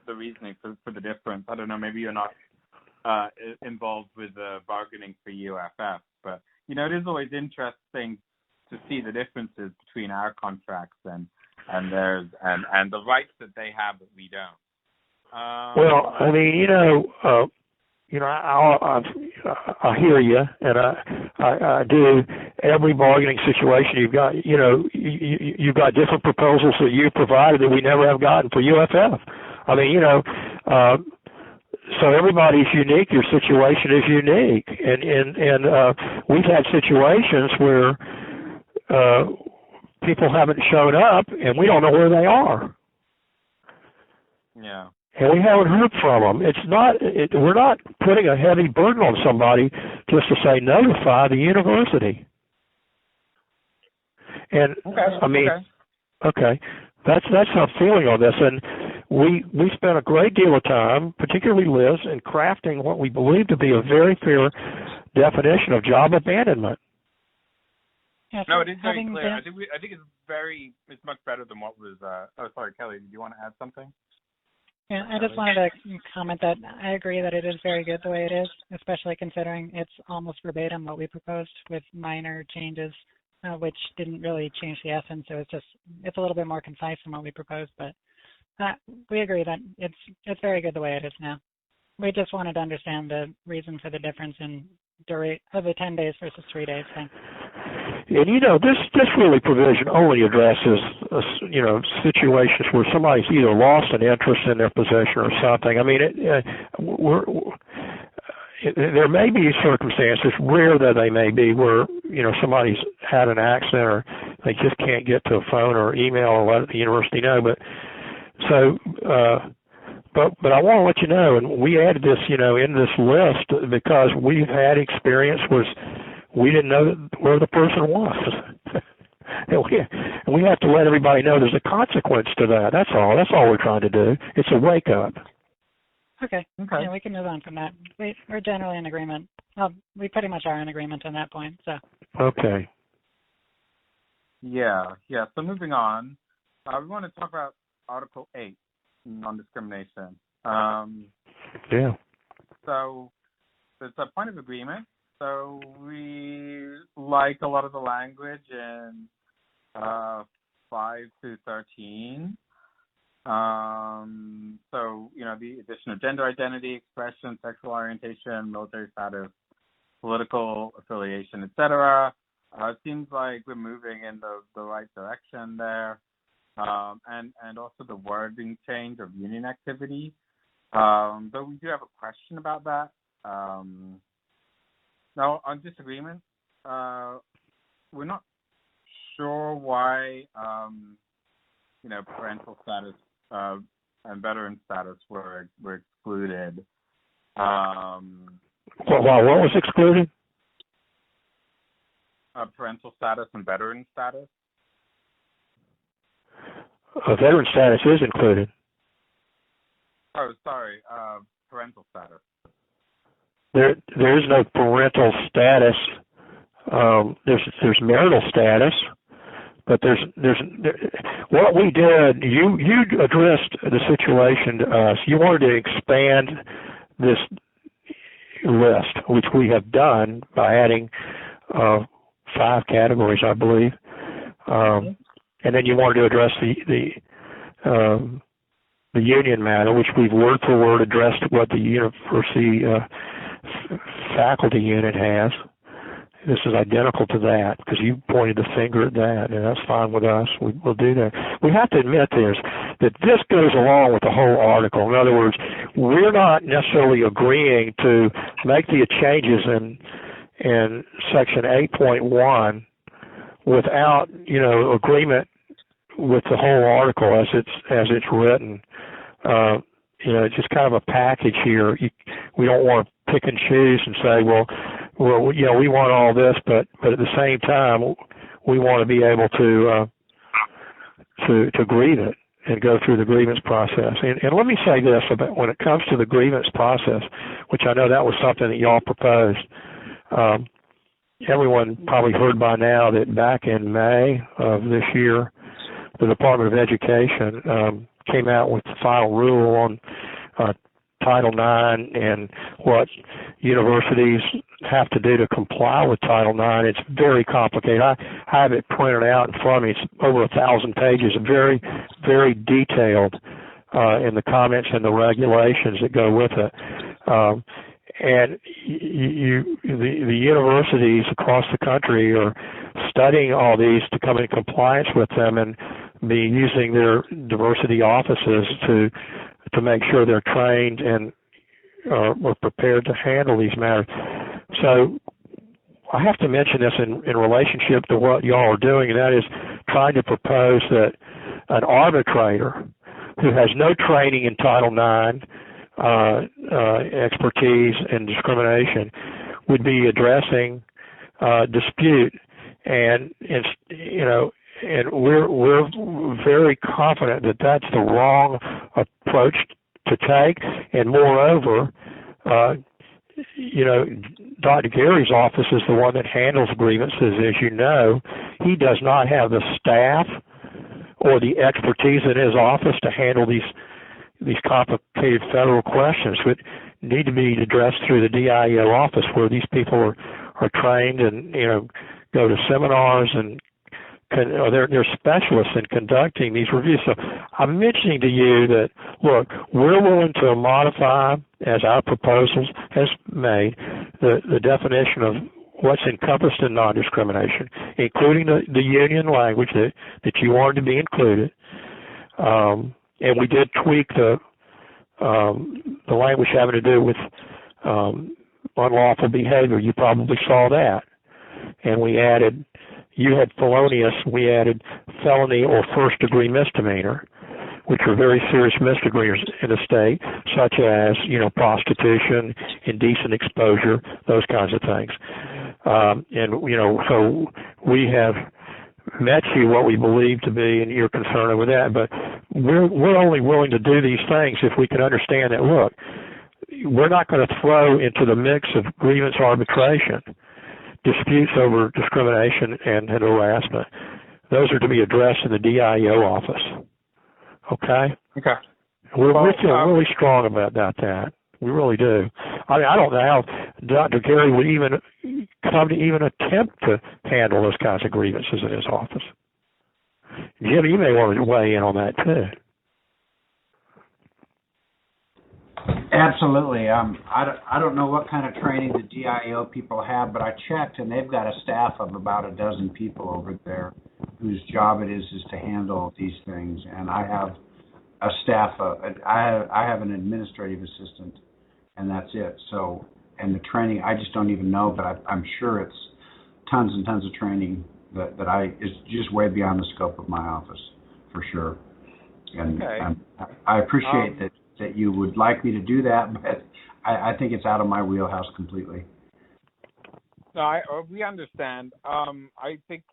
the reasoning for the difference. I don't know. Maybe you're not involved with bargaining for UFF, but it is always interesting to see the differences between our contracts and theirs, and the rights that they have that we don't. Well, I hear you, and I do. Every bargaining situation, you've got different proposals that you provided that we never have gotten for UFF. So everybody's unique. Your situation is unique, and we've had situations where people haven't shown up, and we don't know where they are. Yeah. And we haven't heard from them. We're not putting a heavy burden on somebody just to say notify the university. And okay, that's how I'm feeling on this. And we spent a great deal of time, particularly Liz, in crafting what we believe to be a very fair definition of job abandonment. Yeah, no, it is very clear. I think it's much better than what was. Sorry, Kelly. Did you want to add something? Yeah, I just wanted to comment that I agree that it is very good the way it is, especially considering it's almost verbatim what we proposed with minor changes, which didn't really change the essence. So it's a little bit more concise than what we proposed, but we agree that it's very good the way it is now. We just wanted to understand the reason for the difference in of the 10 days versus 3 days thing. And this really provision only addresses situations where somebody's either lost an interest in their position or something. There may be circumstances, rare that they may be, where somebody's had an accident or they just can't get to a phone or email or let the university know. But I want to let you know, and we added this in this list because we've had experience where we didn't know where the person was. and we have to let everybody know there's a consequence to that. That's all we're trying to do. It's a wake up. Okay. Yeah, we can move on from that. We're generally in agreement. Well, we pretty much are in agreement on that point. So. Okay. Yeah. So moving on, we want to talk about Article 8, non-discrimination. Yeah. So it's a point of agreement. So we like a lot of the language in 5 to 13. So, the addition of gender identity, expression, sexual orientation, military status, political affiliation, etc. It seems like we're moving in the right direction there. And also the wording change of union activity. But we do have a question about that. Now, on disagreement, we're not sure why, parental status and veteran status were excluded. What was excluded? Parental status and veteran status. Veteran status is included. Oh, sorry. Parental status. There is no parental status. There's marital status, but there's what we did. You addressed the situation to us. You wanted to expand this list, which we have done by adding 5 categories, I believe, and then you wanted to address the union matter, which we've word for word addressed what the university faculty unit has. This is identical to that because you pointed the finger at that, and that's fine with us. We'll do that. We have to admit that this goes along with the whole article. In other words, we're not necessarily agreeing to make the changes in Section 8.1 without agreement with the whole article as it's written. It's just kind of a package here. We don't want to pick and choose and say, well, we want all this, but at the same time, we want to be able to grieve it and go through the grievance process. And let me say this about when it comes to the grievance process, which I know that was something that y'all proposed. Everyone probably heard by now that back in May of this year, the Department of Education came out with the final rule on Title IX and what universities have to do to comply with Title IX. It's very complicated. I have it printed out in front of me. It's over 1,000 pages, very, very detailed in the comments and the regulations that go with it. And the universities across the country are studying all these to come in compliance with them and be using their diversity offices to make sure they're trained and are prepared to handle these matters. So I have to mention this in relationship to what y'all are doing, and that is trying to propose that an arbitrator who has no training in Title IX, expertise in discrimination, would be addressing dispute, and we're very confident that that's the wrong approach to take, and moreover, Dr. Gary's office is the one that handles grievances. As you know, he does not have the staff or the expertise in his office to handle these complicated federal questions that need to be addressed through the DIO office, where these people are trained and go to seminars and they're specialists in conducting these reviews. So I'm mentioning to you that, look, we're willing to modify, as our proposals has made, the definition of what's encompassed in non-discrimination, including the union language that you wanted to be included. And we did tweak the language having to do with unlawful behavior. You probably saw that. And we added, you had felonious, we added felony or first-degree misdemeanor, which are very serious misdemeanors in the state, such as, prostitution, indecent exposure, those kinds of things. So we have met you what we believe to be, and you're concerned with that, but we're only willing to do these things if we can understand that, look, we're not going to throw into the mix of grievance arbitration disputes over discrimination and harassment those are to be addressed in the DIO office. Okay? Okay. We feel really strong about that. We really do. I mean, I don't know how Dr. Gary would even come to even attempt to handle those kinds of grievances in his office. Jim, you may want to weigh in on that too. Absolutely. I don't know what kind of training the DIO people have, but I checked, and they've got a staff of about a dozen people over there whose job it is to handle these things. And I have a staff I have an administrative assistant, and that's it. So, and the training, I just don't even know, but I'm sure it's tons and tons of training that is just way beyond the scope of my office, for sure. And I appreciate that you would like me to do that, but I think it's out of my wheelhouse completely. No, we understand. I think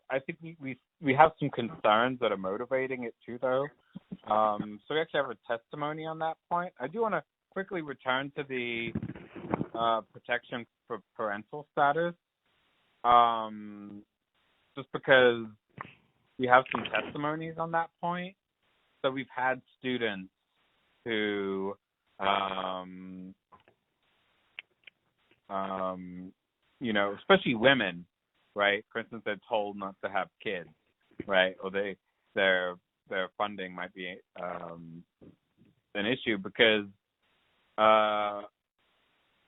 we have some concerns that are motivating it too, though. So we actually have a testimony on that point. I do want to quickly return to the protection for parental status, just because we have some testimonies on that point. So we've had students who, especially women, right? For instance, they're told not to have kids, right? Or their funding might be an issue because a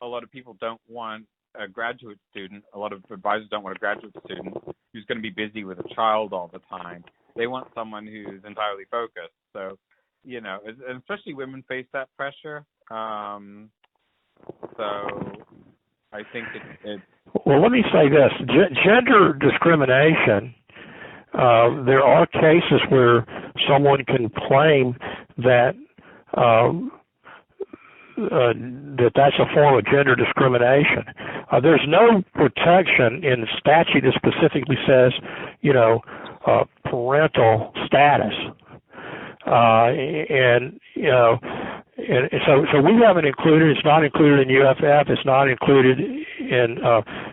lot of people don't want a graduate student. A lot of advisors don't want a graduate student who's going to be busy with a child all the time. They want someone who's entirely focused. So, and especially women face that pressure. So I think it's... Well, let me say this. Gender discrimination, there are cases where someone can claim that that's a form of gender discrimination. There's no protection in the statute that specifically says, parental status. And so we haven't included, it's not included in UFF, it's not included in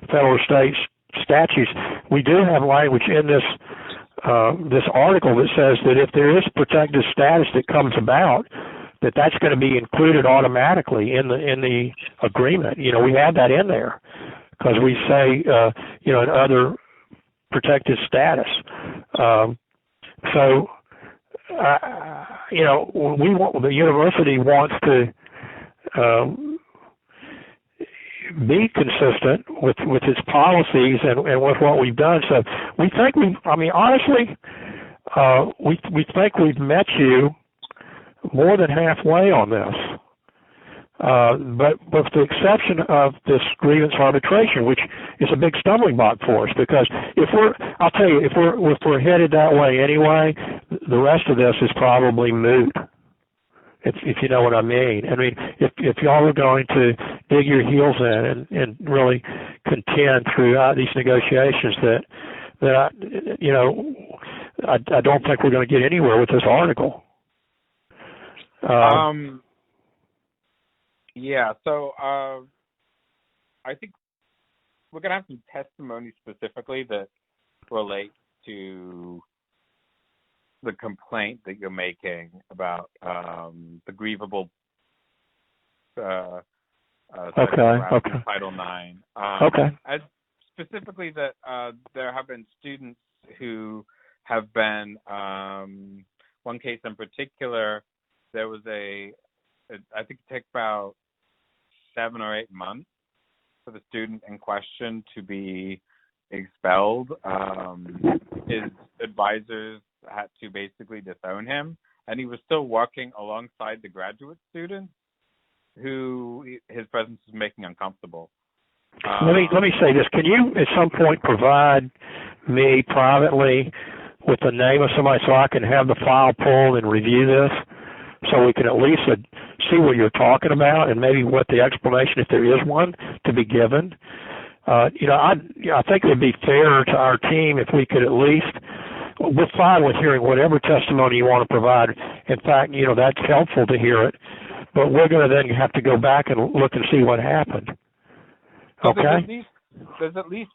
federal or state statutes. We do have language in this article that says that if there is protected status that comes about, that's going to be included automatically in the agreement. We have that in there because we say, in other protected status. The university wants to be consistent with its policies and with what we've done. So we think honestly, we think we've met you more than halfway on this. But with the exception of this grievance arbitration, which is a big stumbling block for us, because if we're headed that way anyway, the rest of this is probably moot. If you know what I mean. I mean, if y'all are going to dig your heels in and really contend throughout these negotiations that I don't think we're going to get anywhere with this article. Yeah, so I think we're going to have some testimony specifically that relate to the complaint that you're making about the grievable Title IX. As specifically that there have been students who have been, one case in particular, there was I think it took about 7 or 8 months for the student in question to be expelled. His advisors had to basically disown him, and he was still working alongside the graduate students who his presence was making uncomfortable. Let me say this. Can you at some point provide me privately with the name of somebody so I can have the file pulled and review this, so we can at least see what you're talking about and maybe what the explanation, if there is one, to be given? I think it would be fair to our team if we could at least, we're fine with hearing whatever testimony you want to provide. In fact, that's helpful to hear it, but we're going to then have to go back and look and see what happened. Okay? There's at least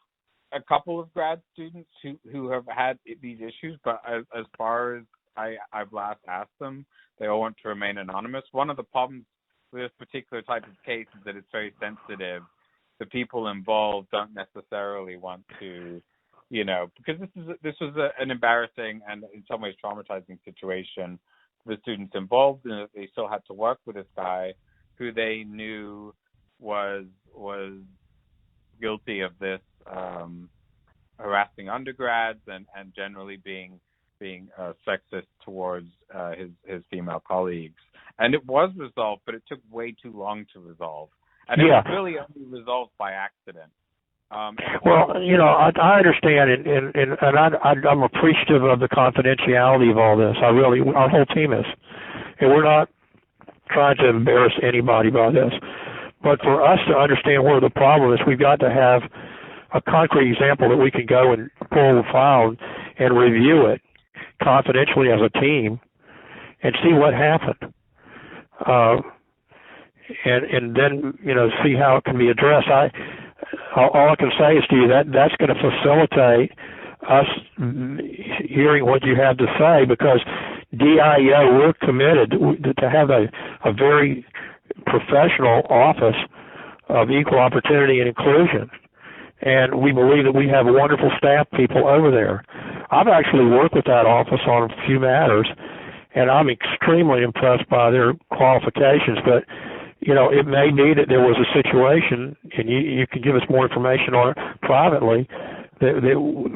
a couple of grad students who have had these issues, but as far as I've last asked them, they all want to remain anonymous. One of the problems with this particular type of case is that it's very sensitive. The people involved don't necessarily want to, because this was an embarrassing and in some ways traumatizing situation for the students involved, and they still had to work with this guy who they knew was guilty of this harassing undergrads and generally being sexist towards his female colleagues. And it was resolved, but it took way too long to resolve. And it was really only resolved by accident. Well, I understand, and I'm appreciative of the confidentiality of all this. Our whole team is. And we're not trying to embarrass anybody by this. But for us to understand where the problem is, we've got to have a concrete example that we can go and pull the file and review it confidentially as a team and see what happened. And then, see how it can be addressed. All I can say is to you that's going to facilitate us hearing what you have to say, because DIEO, we're committed to have a very professional office of equal opportunity and inclusion. And we believe that we have wonderful staff people over there. I've actually worked with that office on a few matters, and I'm extremely impressed by their qualifications. But, it may be that there was a situation, and you can give us more information on it privately, that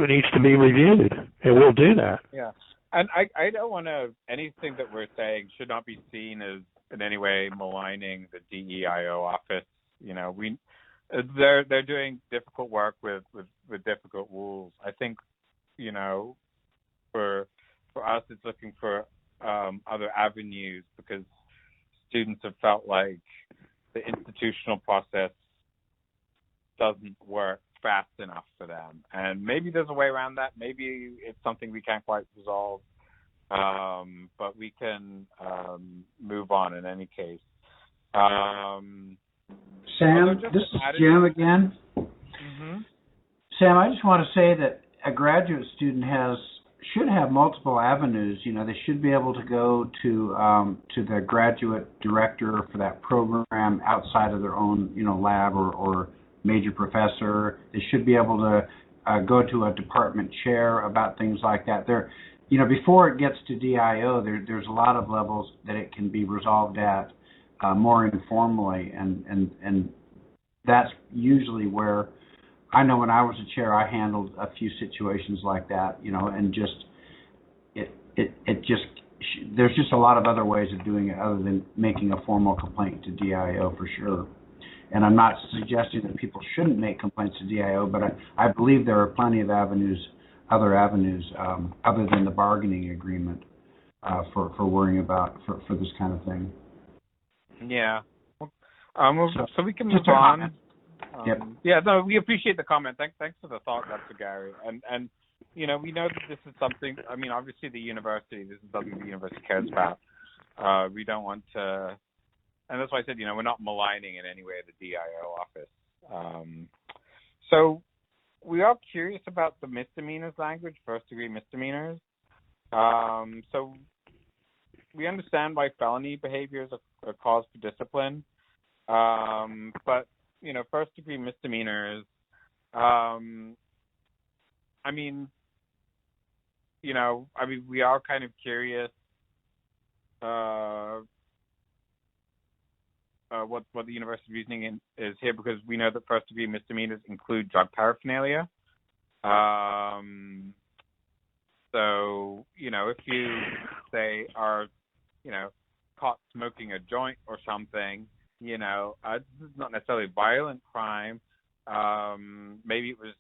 needs to be reviewed, and we'll do that. Yeah. And I don't want to, anything that we're saying should not be seen as in any way maligning the DEIO office. They're doing difficult work with difficult rules. I think, for us, it's looking for other avenues, because students have felt like the institutional process doesn't work fast enough for them. And maybe there's a way around that. Maybe it's something we can't quite resolve. But we can move on in any case. Sam, this is Jim again. Mm-hmm. Sam, I just want to say that a graduate student should have multiple avenues. They should be able to go to the graduate director for that program outside of their own, lab or major professor. They should be able to go to a department chair about things like that. Before it gets to DIO, there's a lot of levels that it can be resolved at more informally, and that's usually where I know when I was a chair, I handled a few situations like that, and there's just a lot of other ways of doing it other than making a formal complaint to DIO for sure. And I'm not suggesting that people shouldn't make complaints to DIO, but I believe there are plenty of other avenues other than the bargaining agreement for worrying about for this kind of thing. Yeah. So we can move on. Yep. Yeah, no, we appreciate the comment. Thanks for the thought, Dr. Gary. And we know that this is something, obviously this is something the university cares about. We don't want to, and that's why I said, we're not maligning in any way the DIO office. So we are curious about the misdemeanors language, first-degree misdemeanors. So we understand why felony behavior is a cause for discipline, but first-degree misdemeanors. We are kind of curious what the university reasoning is here, because we know that first-degree misdemeanors include drug paraphernalia. So, if you, say, are, caught smoking a joint or something, this is not necessarily a violent crime. Maybe it was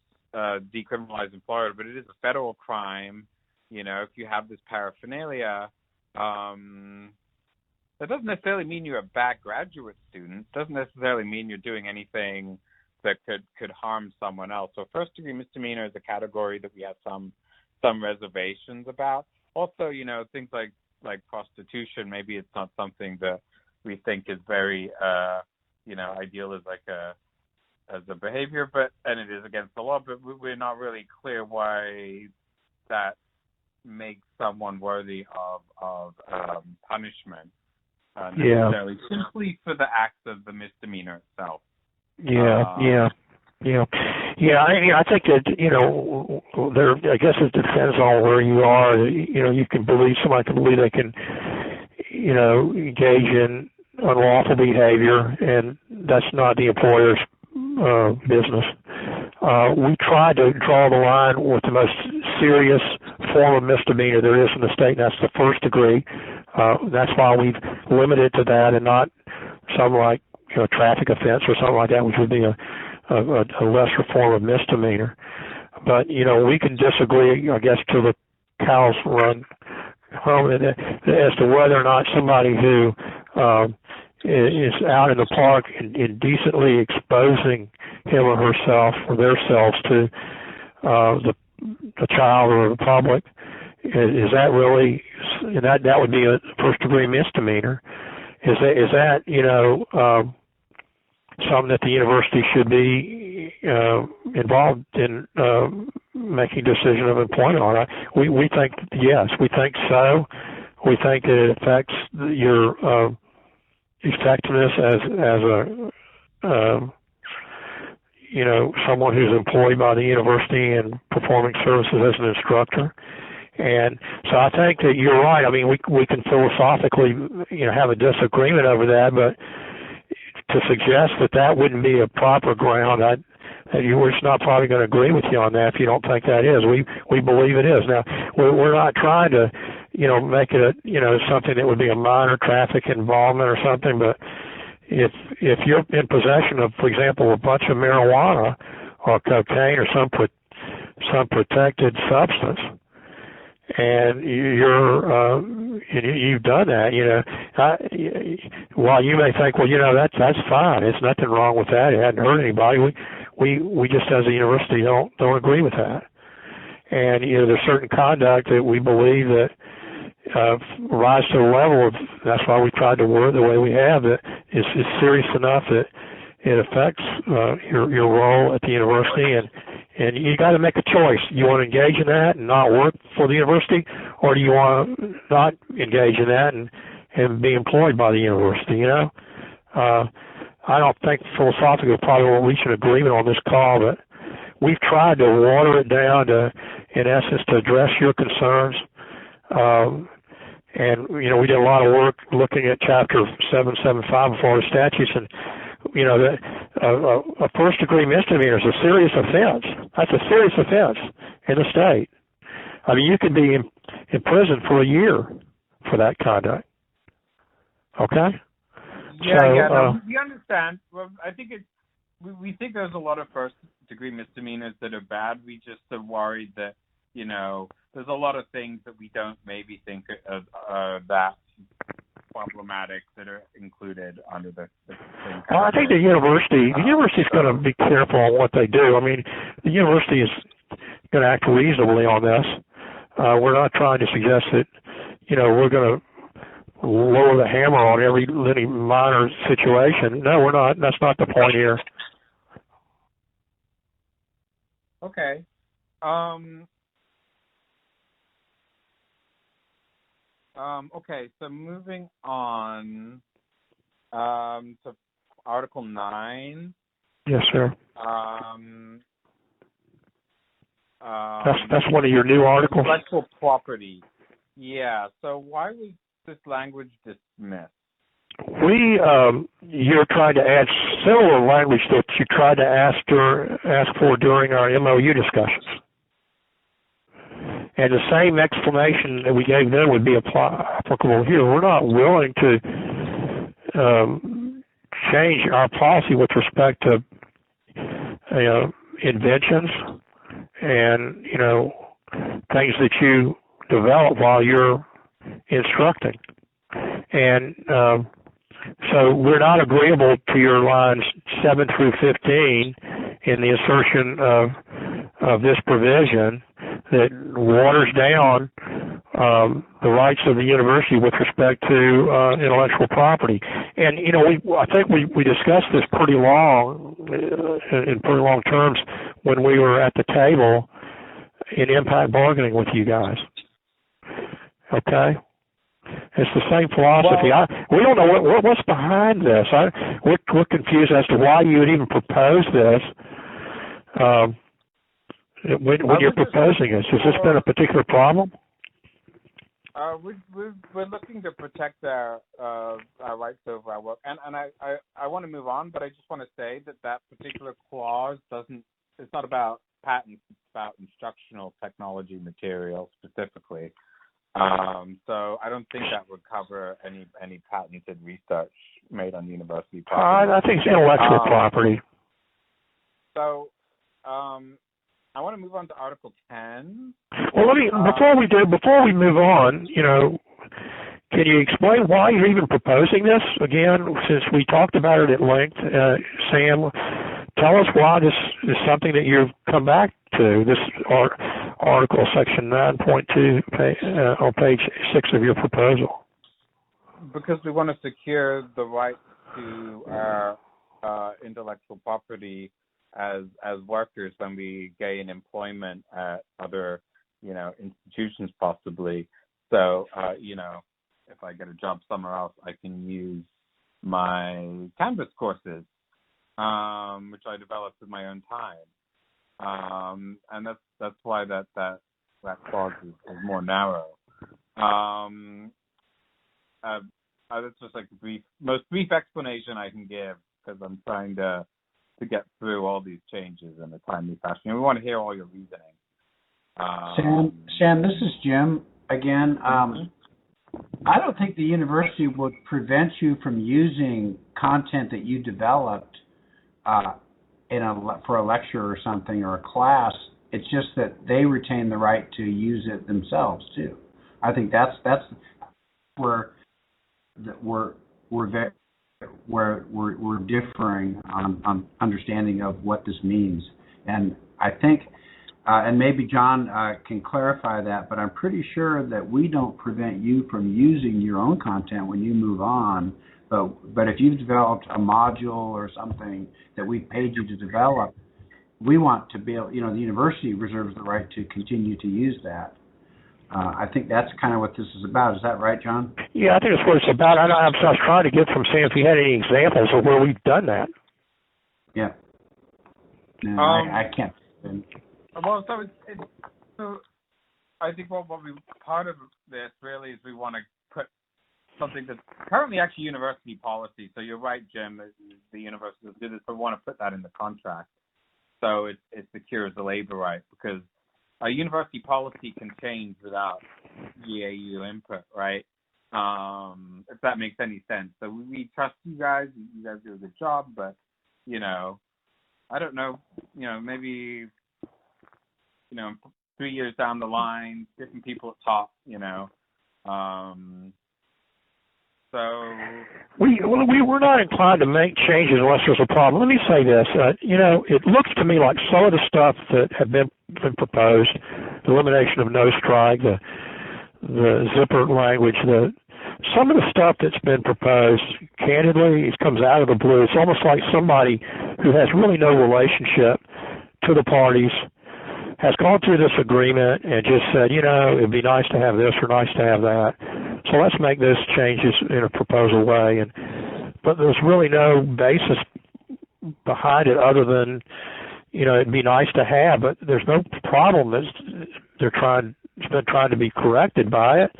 decriminalized in Florida, but it is a federal crime. If you have this paraphernalia, that doesn't necessarily mean you're a bad graduate student. Doesn't necessarily mean you're doing anything that could harm someone else. So first-degree misdemeanor is a category that we have some reservations about. Also, things like prostitution, maybe it's not something that we think is very, ideal as like as a behavior, and it is against the law, but we're not really clear why that makes someone worthy of punishment necessarily, simply for the act of the misdemeanor itself. I think that there. I guess it depends on where you are. You can believe somebody can believe they can, engage in unlawful behavior, and that's not the employer's business. We try to draw the line with the most serious form of misdemeanor there is in the state, and that's the first degree. That's why we've limited to that and not some like traffic offense or something like that, which would be a lesser form of misdemeanor. But we can disagree, I guess, till the cows run home as to whether or not somebody who is out in the park and indecently exposing him or herself or themselves to the child or the public, is that really, and that would be a first degree misdemeanor. Is that something that the university should be involved in making decision of employment on? We think yes, we think so. We think that it affects your effectiveness as a someone who's employed by the university and performing services as an instructor. And so I think that you're right. I mean, we can philosophically, have a disagreement over that, but to suggest that wouldn't be a proper ground, we're just not probably going to agree with you on that if you don't think that is. We believe it is. Now, we're not trying to, make it something that would be a minor traffic involvement or something, but if you're in possession of, for example, a bunch of marijuana or cocaine or some protected substance, and you've done that, while you may think, well, that's fine. There's nothing wrong with that. It hadn't hurt anybody. We just as a university don't agree with that. And there's certain conduct that we believe that rise to the level of. That's why we tried to word the way we have. That is serious enough that it affects your role at the university, and you got to make a choice. You want to engage in that and not work for the university, or do you want to not engage in that and be employed by the university? I don't think philosophically probably won't reach an agreement on this call, but we've tried to water it down to, in essence, to address your concerns. And we did a lot of work looking at Chapter 775 of Florida statutes, and a first degree misdemeanor is a serious offense. That's a serious offense in the state. I mean, you could be in prison for a year for that conduct. Okay? We understand. Well, I think we think there's a lot of first degree misdemeanors that are bad. We just are worried that, there's a lot of things that we don't maybe think of that problematic that are included under the same. Well, I think the university's going to be careful on what they do. I mean, the university is going to act reasonably on this. We're not trying to suggest that, we're going to lower the hammer on every little minor situation. No, we're not. That's not the point here. Okay. Okay, so moving on to Article 9. Yes, sir. That's one of your new articles? Intellectual property. Yeah, so why was this language dismissed? You're trying to add similar language that you tried to ask for during our MOU discussions. And the same explanation that we gave then would be applicable here. We're not willing to change our policy with respect to inventions and things that you develop while you're instructing. And so we're not agreeable to your lines 7 through 15 in the assertion of this provision that waters down the rights of the university with respect to intellectual property. And I think we discussed this pretty long, in pretty long terms, when we were at the table in impact bargaining with you guys. Okay. It's the same philosophy. We don't know what's behind this. We're confused as to why you would even propose this. When you're proposing this, has this been a particular problem? We're looking to protect our rights over our work, and I want to move on, but I just want to say that particular clause doesn't. It's not about patents. It's about instructional technology material specifically. So I don't think that would cover any patented research made on university property. I think it's intellectual property. So I want to move on to Article 10. Well, before we move on, can you explain why you're even proposing this again? Since we talked about it at length, Sam, tell us why this is something that you've come back to. This article, section 9.2, on page 6 of your proposal. Because we want to secure the right to our intellectual property as workers when we gain employment at other, institutions possibly. So, if I get a job somewhere else, I can use my Canvas courses, which I developed with my own time. And that's why that clause is more narrow. That's just like the most brief explanation I can give, because I'm trying to get through all these changes in a timely fashion. And we want to hear all your reasoning. Sam, this is Jim again. I don't think the university would prevent you from using content that you developed for a lecture or something or a class. It's just that they retain the right to use it themselves too. I think that's where we're differing on understanding of what this means. And I think, and maybe John can clarify that, but I'm pretty sure that we don't prevent you from using your own content when you move on. But if you've developed a module or something that we paid you to develop, we want to be able, the university reserves the right to continue to use that. I think that's kind of what this is about. Is that right, John? Yeah, I think that's what it's about. I was trying to get from Sam if he had any examples of where we've done that. Yeah. No, I can't. Well, so I think what we part of this really is we want to put something that's currently actually university policy. So you're right, Jim. The university will do this, but we want to put that in the contract so it secures the labor right, because a university policy can change without GAU input, right? If that makes any sense. So we trust you guys. You guys do a good job, but I don't know. Maybe 3 years down the line, different people at top. So we're not inclined to make changes unless there's a problem. Let me say this. It looks to me like some of the stuff that have been proposed, the elimination of no strike, the zipper language, some of the stuff that's been proposed, candidly, it comes out of the blue. It's almost like somebody who has really no relationship to the parties has gone through this agreement and just said, it'd be nice to have this or nice to have that. So let's make those changes in a proposal way. But there's really no basis behind it other than, it'd be nice to have, but there's no problem that it's been trying to be corrected by it.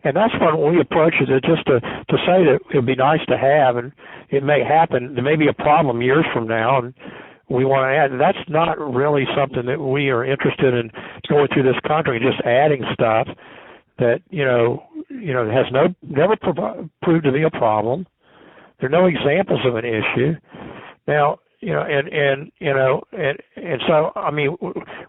And that's when we approach it, just to say that it'd be nice to have, and it may happen. There may be a problem years from now, and we want to add. That's not really something that we are interested in going through this contract, just adding stuff that has never proved to be a problem. There are no examples of an issue. Now, and so I mean,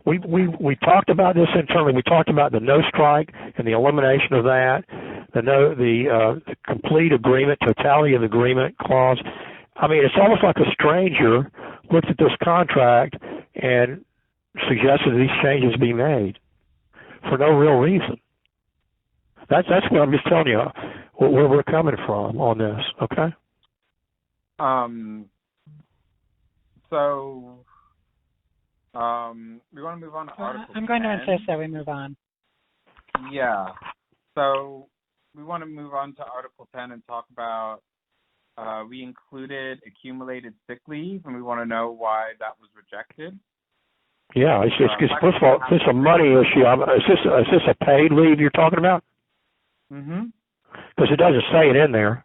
we talked about this internally. We talked about the no strike and the elimination of that, the complete agreement, totality of the agreement clause. I mean, it's almost like a stranger looked at this contract and suggested these changes be made for no real reason. That's what I'm just telling you where we're coming from on this. Okay. So we want to move on to Article I'm going 10. to insist that we move on. Yeah. So we want to move on to Article 10 and talk about, we included accumulated sick leave, and we want to know why that was rejected. Yeah, it's first of all, it's a money issue. Is this a paid leave you're talking about? Mm-hmm. Because it doesn't say it in there.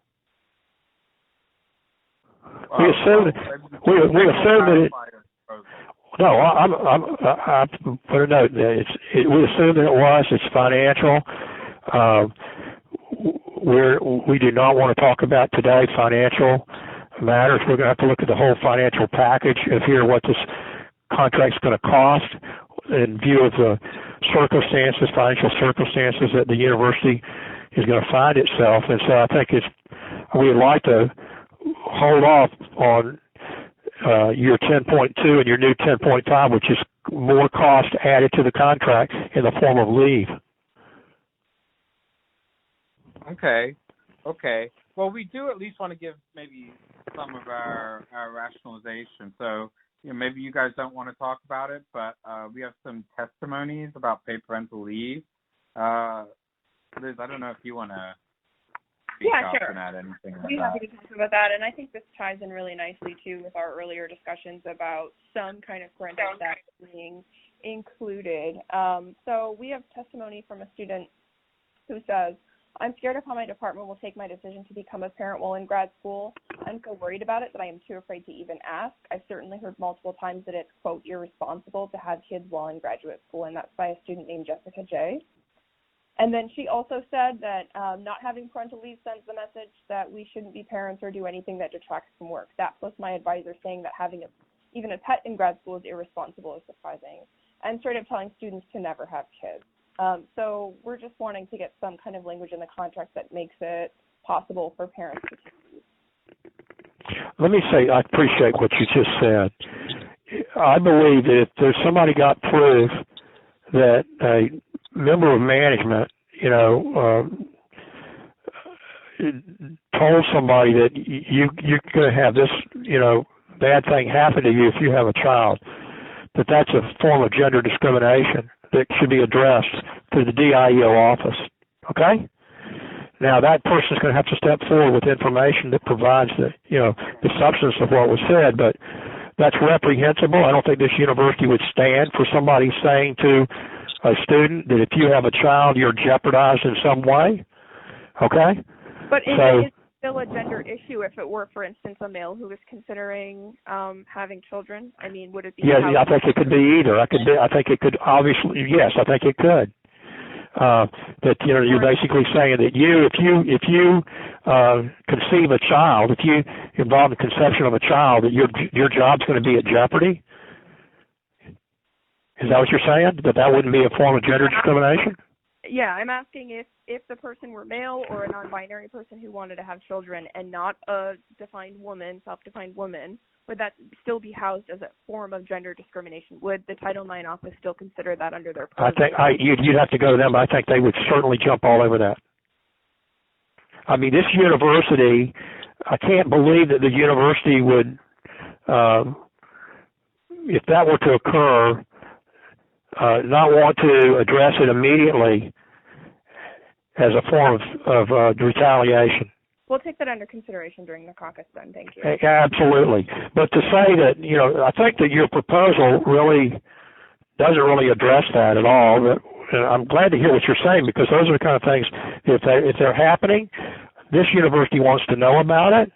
We assume that it. No, I put a note there. We assume that it was. It's financial. We do not want to talk about today financial matters. We're going to have to look at the whole financial package of here what this contract's going to cost in view of the circumstances, financial circumstances that the university is going to find itself. And so I think we'd like to hold off on your 10.2 and your new 10.5, which is more cost added to the contract in the form of leave. Okay. Well, we do at least want to give maybe some of our rationalization. So, maybe you guys don't want to talk about it, but we have some testimonies about paid parental leave. Liz, I don't know if you want to speak up and add anything like that. I'd be happy to talk about that, and I think this ties in really nicely, too, with our earlier discussions about some kind of parental status being included. So we have testimony from a student who says, I'm scared of how my department will take my decision to become a parent while in grad school. I'm so worried about it that I am too afraid to even ask. I've certainly heard multiple times that it's, quote, irresponsible to have kids while in graduate school, and that's by a student named Jessica J. And then she also said that not having parental leave sends the message that we shouldn't be parents or do anything that detracts from work. That plus my advisor saying that having even a pet in grad school is irresponsible is surprising. And straight up telling students to never have kids. So we're just wanting to get some kind of language in the contract that makes it possible for parents to take leave. Let me say, I appreciate what you just said. I believe that if there's somebody got proof that a member of management, told somebody that you're going to have this, bad thing happen to you if you have a child, that's a form of gender discrimination that should be addressed through the DIEO office. Okay? Now that person is going to have to step forward with information that provides the substance of what was said, but that's reprehensible. I don't think this university would stand for somebody saying to a student that if you have a child, you're jeopardized in some way. Okay? But it's still a gender issue if it were, for instance, a male who was considering having children. I mean, would it be? Yeah, I think it could be either. I think it could obviously. Yes, I think it could. That you're basically saying that if you conceive a child, if you involve the conception of a child, that your job's going to be at jeopardy. Is that what you're saying? That wouldn't be a form of gender discrimination? Yeah, I'm asking if the person were male or a non-binary person who wanted to have children and not a self-defined woman, would that still be housed as a form of gender discrimination? Would the Title IX office still consider that under their purview? I think you'd have to go to them, but I think they would certainly jump all over that. I mean, this university, I can't believe that the university would, if that were to occur, not want to address it immediately as a form of retaliation. We'll take that under consideration during the caucus then. Thank you. Absolutely. But to say that, I think that your proposal really doesn't really address that at all. But I'm glad to hear what you're saying, because those are the kind of things, if they're happening, this university wants to know about it.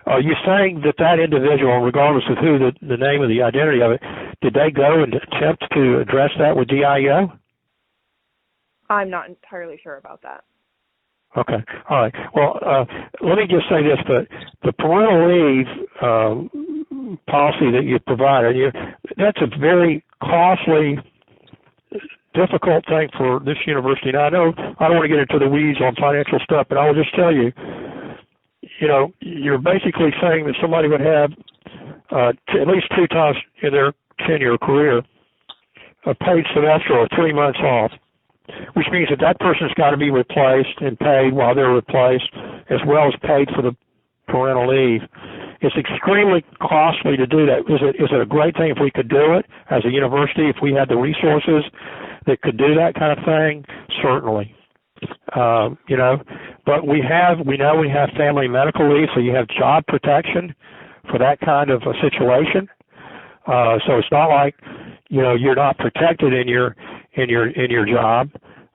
Are you saying that individual, regardless of who the name of the identity of it, did they go and attempt to address that with DIEO? I'm not entirely sure about that. Okay. All right. Well, let me just say this, but the parental leave policy that you provided, that's a very costly, difficult thing for this university. Now, I know I don't want to get into the weeds on financial stuff, but I will just tell you, you're basically saying that somebody would have at least 2 times in their tenure career a paid semester or 3 months off. which means that that person's got to be replaced and paid while they're replaced, as well as paid for the parental leave. It's extremely costly to do that. Is it a great thing if we could do it as a university, if we had the resources that could do that kind of thing? Certainly. But we know we have family medical leave, so you have job protection for that kind of a situation. So it's not like, you're not protected in your job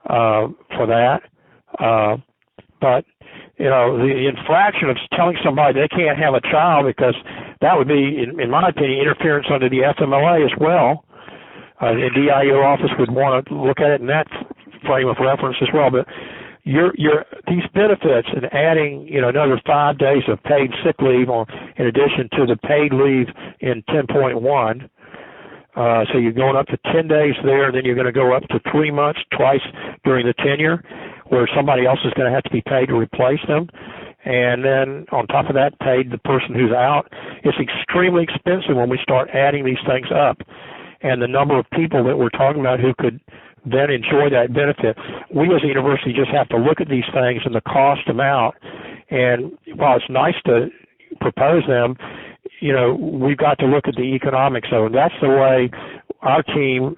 for that. But the infraction of telling somebody they can't have a child, because that would be, in my opinion, interference under the FMLA as well. The DIU office would want to look at it in that frame of reference as well. But these benefits and adding, another 5 days of paid sick leave in addition to the paid leave in 10.1. So you're going up to 10 days there, and then you're going to go up to 3 months twice during the tenure, where somebody else is going to have to be paid to replace them. And then on top of that, paid the person who's out. It's extremely expensive when we start adding these things up. And the number of people that we're talking about who could then enjoy that benefit. We as a university just have to look at these things and the cost them out. And while it's nice to propose them, we've got to look at the economics of it. That's the way our team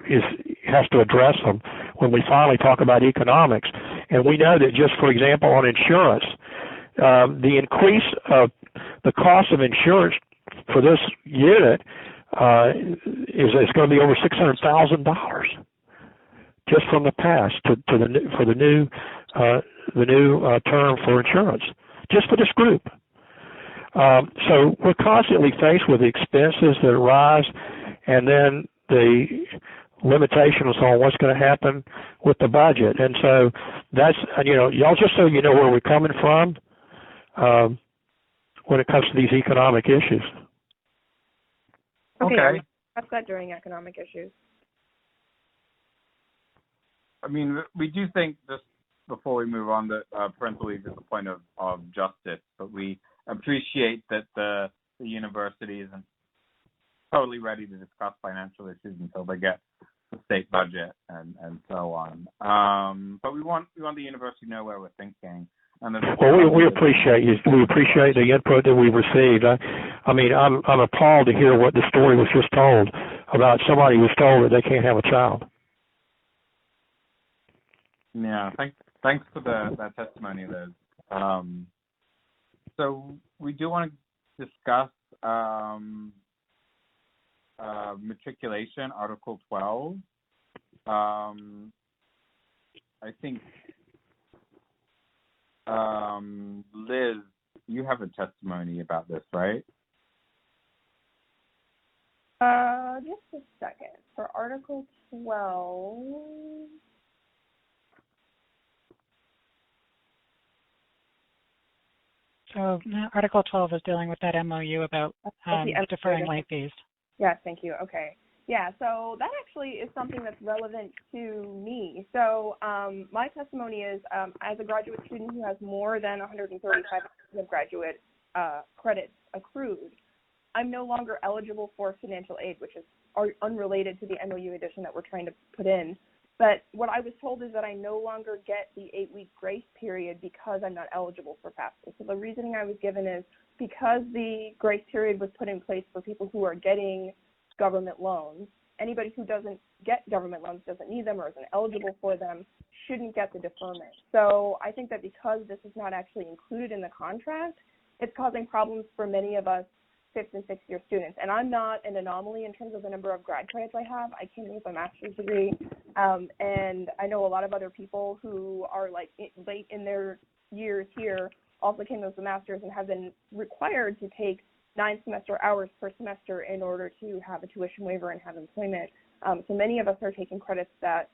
has to address them when we finally talk about economics. And we know that just, for example, on insurance, the increase of the cost of insurance for this unit is going to be over $600,000 just from the past for the new term for insurance, just for this group. So we're constantly faced with the expenses that arise, and then the limitations on what's going to happen with the budget. And so that's, y'all, just so you know where we're coming from when it comes to these economic issues. Okay. Okay. That's that during economic issues. I mean, we do think, just before we move on, that parental leave is a point of justice, but we appreciate that the university isn't totally ready to discuss financial issues until they get the state budget and so on. But we want the university to know where we're thinking. And well, we appreciate you. We appreciate the input that we've received. I mean, I'm appalled to hear what the story was just told about somebody who was told that they can't have a child. Yeah, thanks for that testimony, Liz. So we do want to discuss matriculation, Article 12. I think, Liz, you have a testimony about this, right? Just a second. For Article 12... So Article 12 is dealing with that MOU about deferring late fees. Yes, thank you. Okay. Yeah, so that actually is something that's relevant to me. So my testimony is, as a graduate student who has more than 135 of graduate credits accrued, I'm no longer eligible for financial aid, which is unrelated to the MOU addition that we're trying to put in. But what I was told is that I no longer get the 8-week grace period because I'm not eligible for FAFSA. So the reasoning I was given is because the grace period was put in place for people who are getting government loans, anybody who doesn't get government loans, doesn't need them, or isn't eligible for them, shouldn't get the deferment. So I think that because this is not actually included in the contract, it's causing problems for many of us 5th and 6th year students. And I'm not an anomaly in terms of the number of grad credits I have. I came in with a master's degree, and I know a lot of other people who are late in their years here also came in with a master's and have been required to take 9 semester hours per semester in order to have a tuition waiver and have employment. So many of us are taking credits that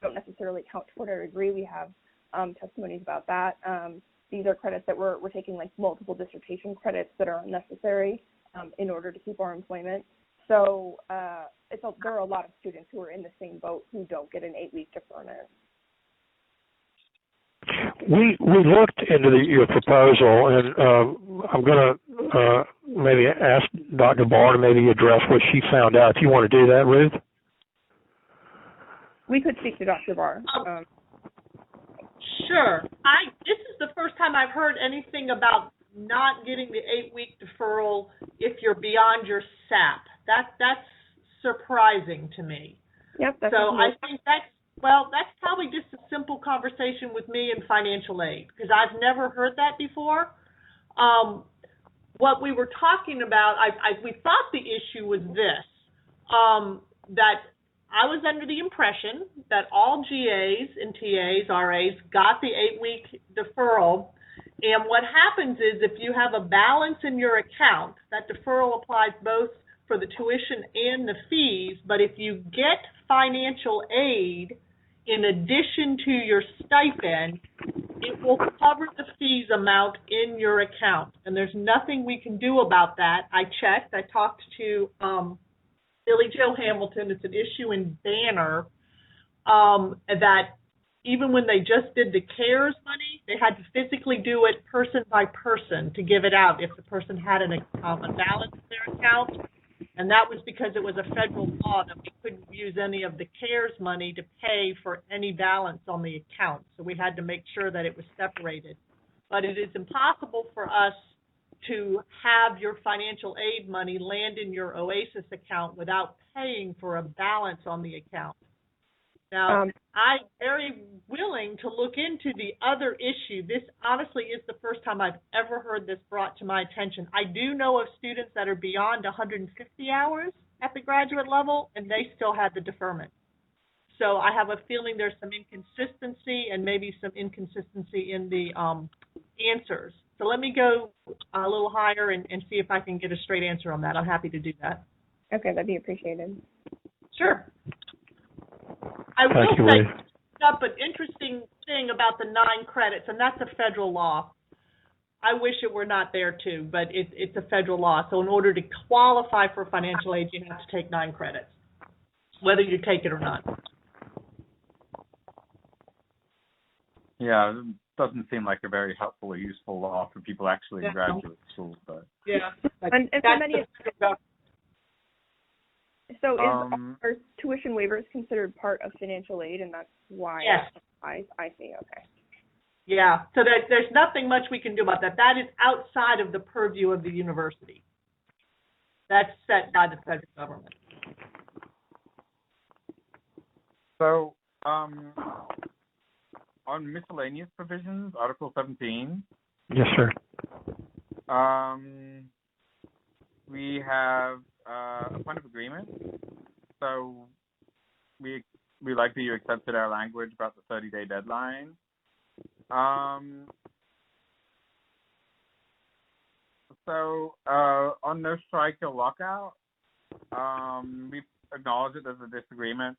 don't necessarily count toward our degree. We have testimonies about that. These are credits that we're taking, like multiple dissertation credits that are unnecessary in order to keep our employment. So there are a lot of students who are in the same boat who don't get an 8-week deferment. We looked into your proposal, and I'm going to maybe ask Dr. Barr to maybe address what she found out. If you want to do that, Ruth? We could speak to Dr. Barr. Sure. This is the first time I've heard anything about not getting the 8-week deferral if you're beyond your SAP. That's surprising to me. Yep. So I think that's probably just a simple conversation with me and financial aid, because I've never heard that before. What we were talking about, we thought the issue was this, that I was under the impression that all GAs and TAs, RAs got the 8-week deferral, and what happens is if you have a balance in your account, that deferral applies both for the tuition and the fees, but if you get financial aid in addition to your stipend, it will cover the fees amount in your account, and there's nothing we can do about that. I checked. I talked to Billy Joe Hamilton. It's an issue in Banner that even when they just did the CARES money, they had to physically do it person by person to give it out if the person had a balance in their account. And that was because it was a federal law that we couldn't use any of the CARES money to pay for any balance on the account. So we had to make sure that it was separated. But it is impossible for us to have your financial aid money land in your OASIS account without paying for a balance on the account. Now, I'm very willing to look into the other issue. This honestly is the first time I've ever heard this brought to my attention. I do know of students that are beyond 150 hours at the graduate level, and they still had the deferment. So I have a feeling there's some inconsistency and maybe some inconsistency in the answers. So let me go a little higher and see if I can get a straight answer on that. I'm happy to do that. Okay, that'd be appreciated. Sure. I will say up an interesting thing about the 9 credits, and that's a federal law. I wish it were not there too, but it's a federal law. So in order to qualify for financial aid, you have to take 9 credits, whether you take it or not. Yeah, it doesn't seem like a very helpful or useful law for people actually in graduate school. But yeah, and for many. So are tuition waivers considered part of financial aid, and that's why? Yes. I see. Okay. Yeah. So there's nothing much we can do about that. That is outside of the purview of the university. That's set by the federal government. So, on miscellaneous provisions, Article 17. Yes, sir. We have a point of agreement. So we like that you accepted our language about the 30-day deadline. So on no strike or lockout, we acknowledge that there's a disagreement.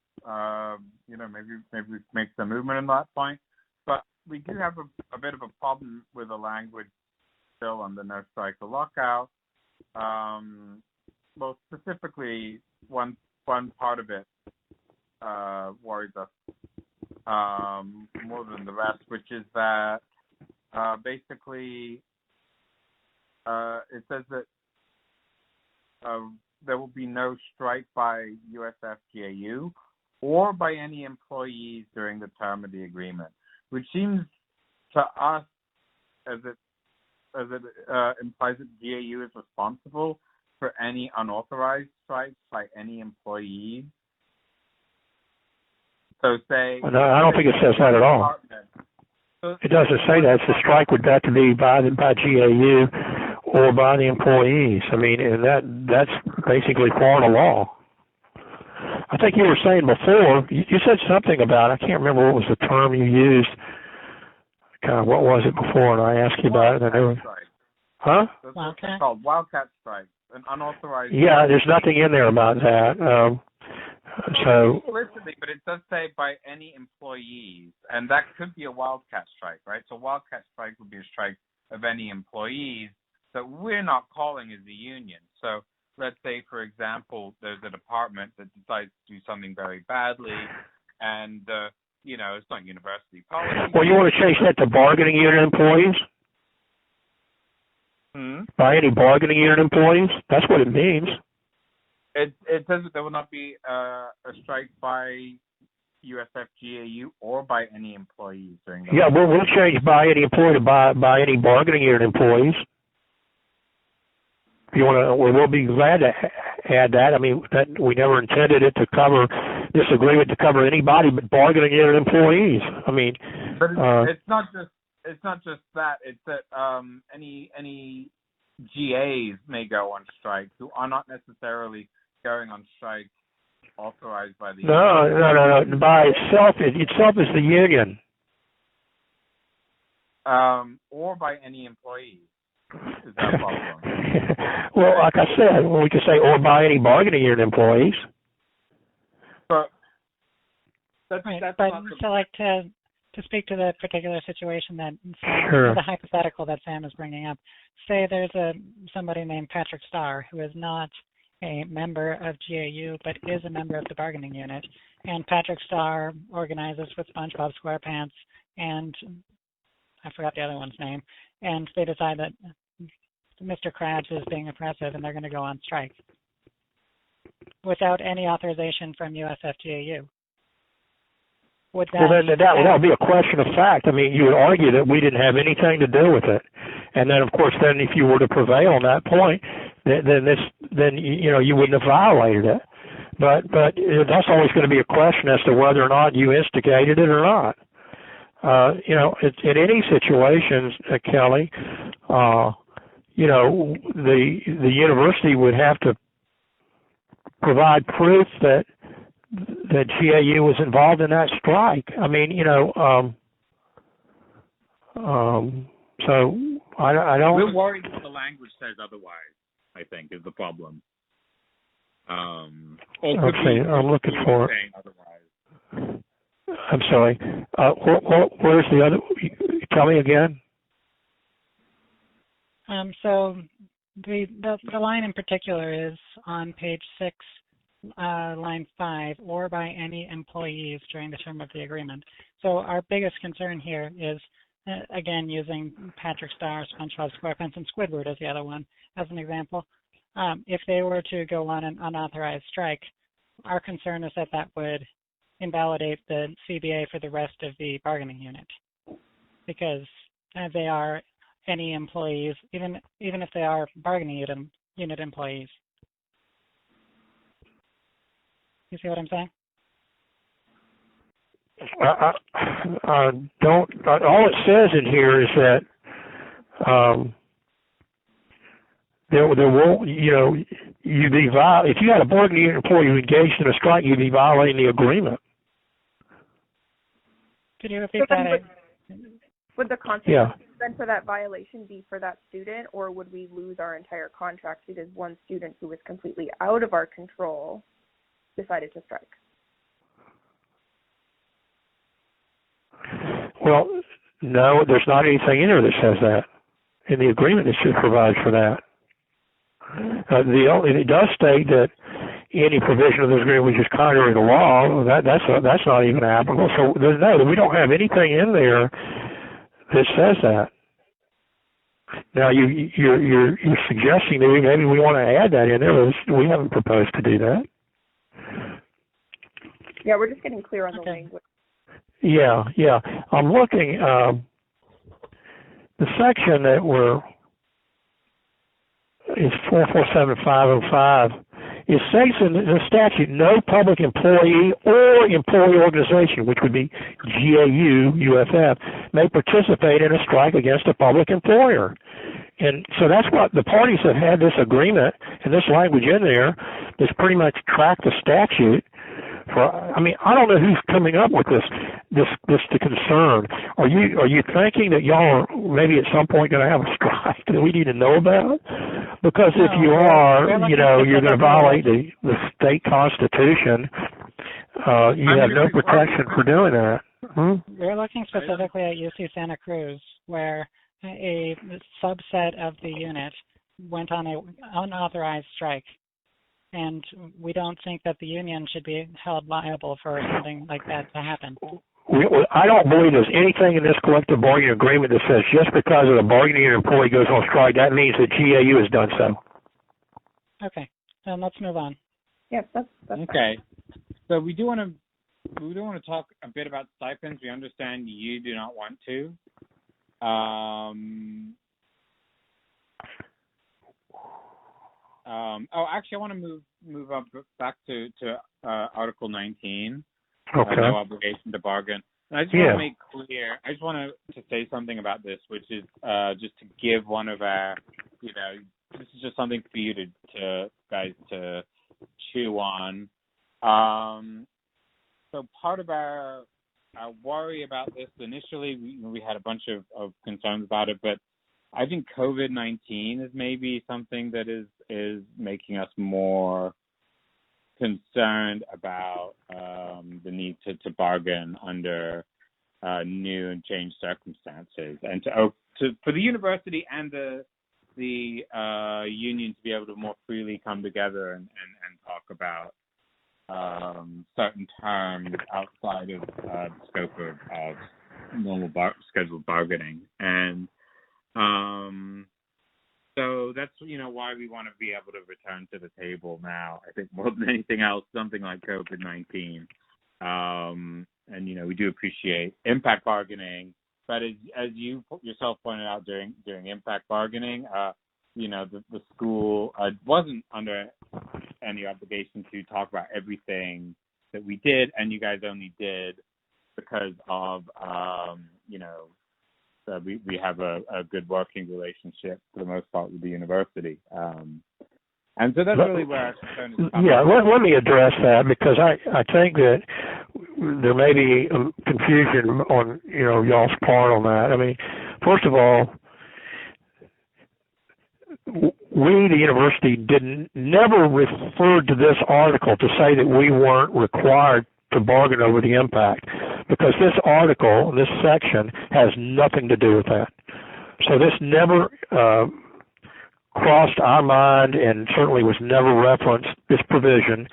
Maybe we make some movement on that point, but we do have a bit of a problem with the language still on the no strike or lockout. Well, specifically, one part of it worries us more than the rest, which is that basically it says that there will be no strike by USFGAU or by any employees during the term of the agreement, which seems to us as it implies that GAU is responsible for any unauthorized strikes by any employees. So say... No, I don't think it says that at all. It doesn't say that. The strike would have to be by GAU or by the employees. I mean, and that's basically Florida law. I think you were saying before, you said something about, I can't remember what was the term you used. Kind of, what was it before? And I asked you about it. Huh? It's called wildcat strike, an unauthorized. Yeah, there's nothing in there about that. Explicitly, but it does say by any employees, and that could be a wildcat strike, right? So wildcat strike would be a strike of any employees that we're not calling as a union. So let's say, for example, there's a department that decides to do something very badly, and it's not university policy. Well, you want to change that to bargaining unit employees? By any bargaining unit employees? That's what it means. It says that there will not be a strike by USF GAU or by any employees during the Yeah, we'll change by any employee to by any bargaining unit employees. If you want to, we'll be glad to add that. I mean, that we never intended it to cover this agreement to cover anybody but bargaining unit employees. I mean, but it's not just that. It's that any GAs may go on strike who are not necessarily going on strike authorized by the No. By itself is the union. Or by any employee. Is that possible? Well, like I said, we could say or by any bargaining unit employees. But that's right, not but the... so like to speak to the particular situation that Sure. the hypothetical that Sam is bringing up. Say there's somebody named Patrick Starr who is not a member of GAU but is a member of the bargaining unit, and Patrick Starr organizes with SpongeBob SquarePants and I forgot the other one's name, and they decide that Mr. Krabs is being oppressive and they're going to go on strike without any authorization from USF GAU. Would that, well, then that would be a question of fact. I mean, you would argue that we didn't have anything to do with it, and then, of course, then if you were to prevail on that point, then you wouldn't have violated it. But that's always going to be a question as to whether or not you instigated it or not. In any situations, Kelly, the university would have to provide proof that GAU was involved in that strike. I mean, so I don't. We're worried that the language says otherwise, I think, is the problem. Okay, I'm looking for it. Otherwise. I'm sorry. Where's the other? Tell me again. So the line in particular is on page 6, line 5, or by any employees during the term of the agreement. So our biggest concern here is, again, using Patrick Starr, SpongeBob SquarePants, and Squidward as the other one as an example. If they were to go on an unauthorized strike, our concern is that would invalidate the CBA for the rest of the bargaining unit, because they are any employees, even if they are bargaining unit employees. You see what I'm saying? Don't. All it says in here is that there won't. You'd be if you had a bargaining unit employee who engaged in a strike, you'd be violating the agreement. Could you repeat that? Would the consequences then for that violation be for that student, or would we lose our entire contract because one student who was completely out of our control decided to strike? Well, no, there's not anything in there that says that. In the agreement, it should provide for that. It does state that any provision of this agreement which is contrary to law, that's not even applicable. So we don't have anything in there that says that. Now you're suggesting that maybe we want to add that in there. We haven't proposed to do that. Yeah, we're just getting clear on the language. Yeah. I'm looking. The section that is 447505. It states in the statute, no public employee or employee organization, which would be GAU, UFF, may participate in a strike against a public employer. And so that's what the parties have had this agreement and this language in there that's pretty much tracked the statute. I don't know who's coming up with this the concern. Are you thinking that y'all are maybe at some point going to have a strike that we need to know about? Because if you are, you're going to violate the state constitution. You have no protection for doing that. We're looking specifically at UC Santa Cruz, where a subset of the unit went on an unauthorized strike. And we don't think that the union should be held liable for something like that to happen. I don't believe there's anything in this collective bargaining agreement that says just because of the bargaining unit employee goes on strike, that means that GAU has done so. Okay, then let's move on. Yep, that's okay. So we do want to we do want to talk a bit about stipends. We understand you do not want to. Actually, I want to move up back to Article 19. Okay. No obligation to bargain. And I just want to make clear. I just want to say something about this, which is just to give one of our, this is just something for you to guys to chew on. So part of our worry about this initially, we had a bunch of concerns about it, but I think COVID-19 is maybe something that is making us more concerned about the need to bargain under new and changed circumstances, and for the university and the union to be able to more freely come together and talk about certain terms outside of the scope of normal scheduled bargaining. And so that's, why we want to be able to return to the table now. I think more than anything else, something like COVID-19. And, we do appreciate impact bargaining. But as you yourself pointed out during impact bargaining, the school wasn't under any obligation to talk about everything that we did, and you guys only did because of, we have a good working relationship for the most part with the university. And so that's really where our concern is. Yeah, let me address that, because I think that there may be confusion on, y'all's part on that. I mean, first of all, we, the university, never referred to this article to say that we weren't required to bargain over the impact, because this article, this section, has nothing to do with that. So this never crossed our mind, and certainly was never referenced, this provision,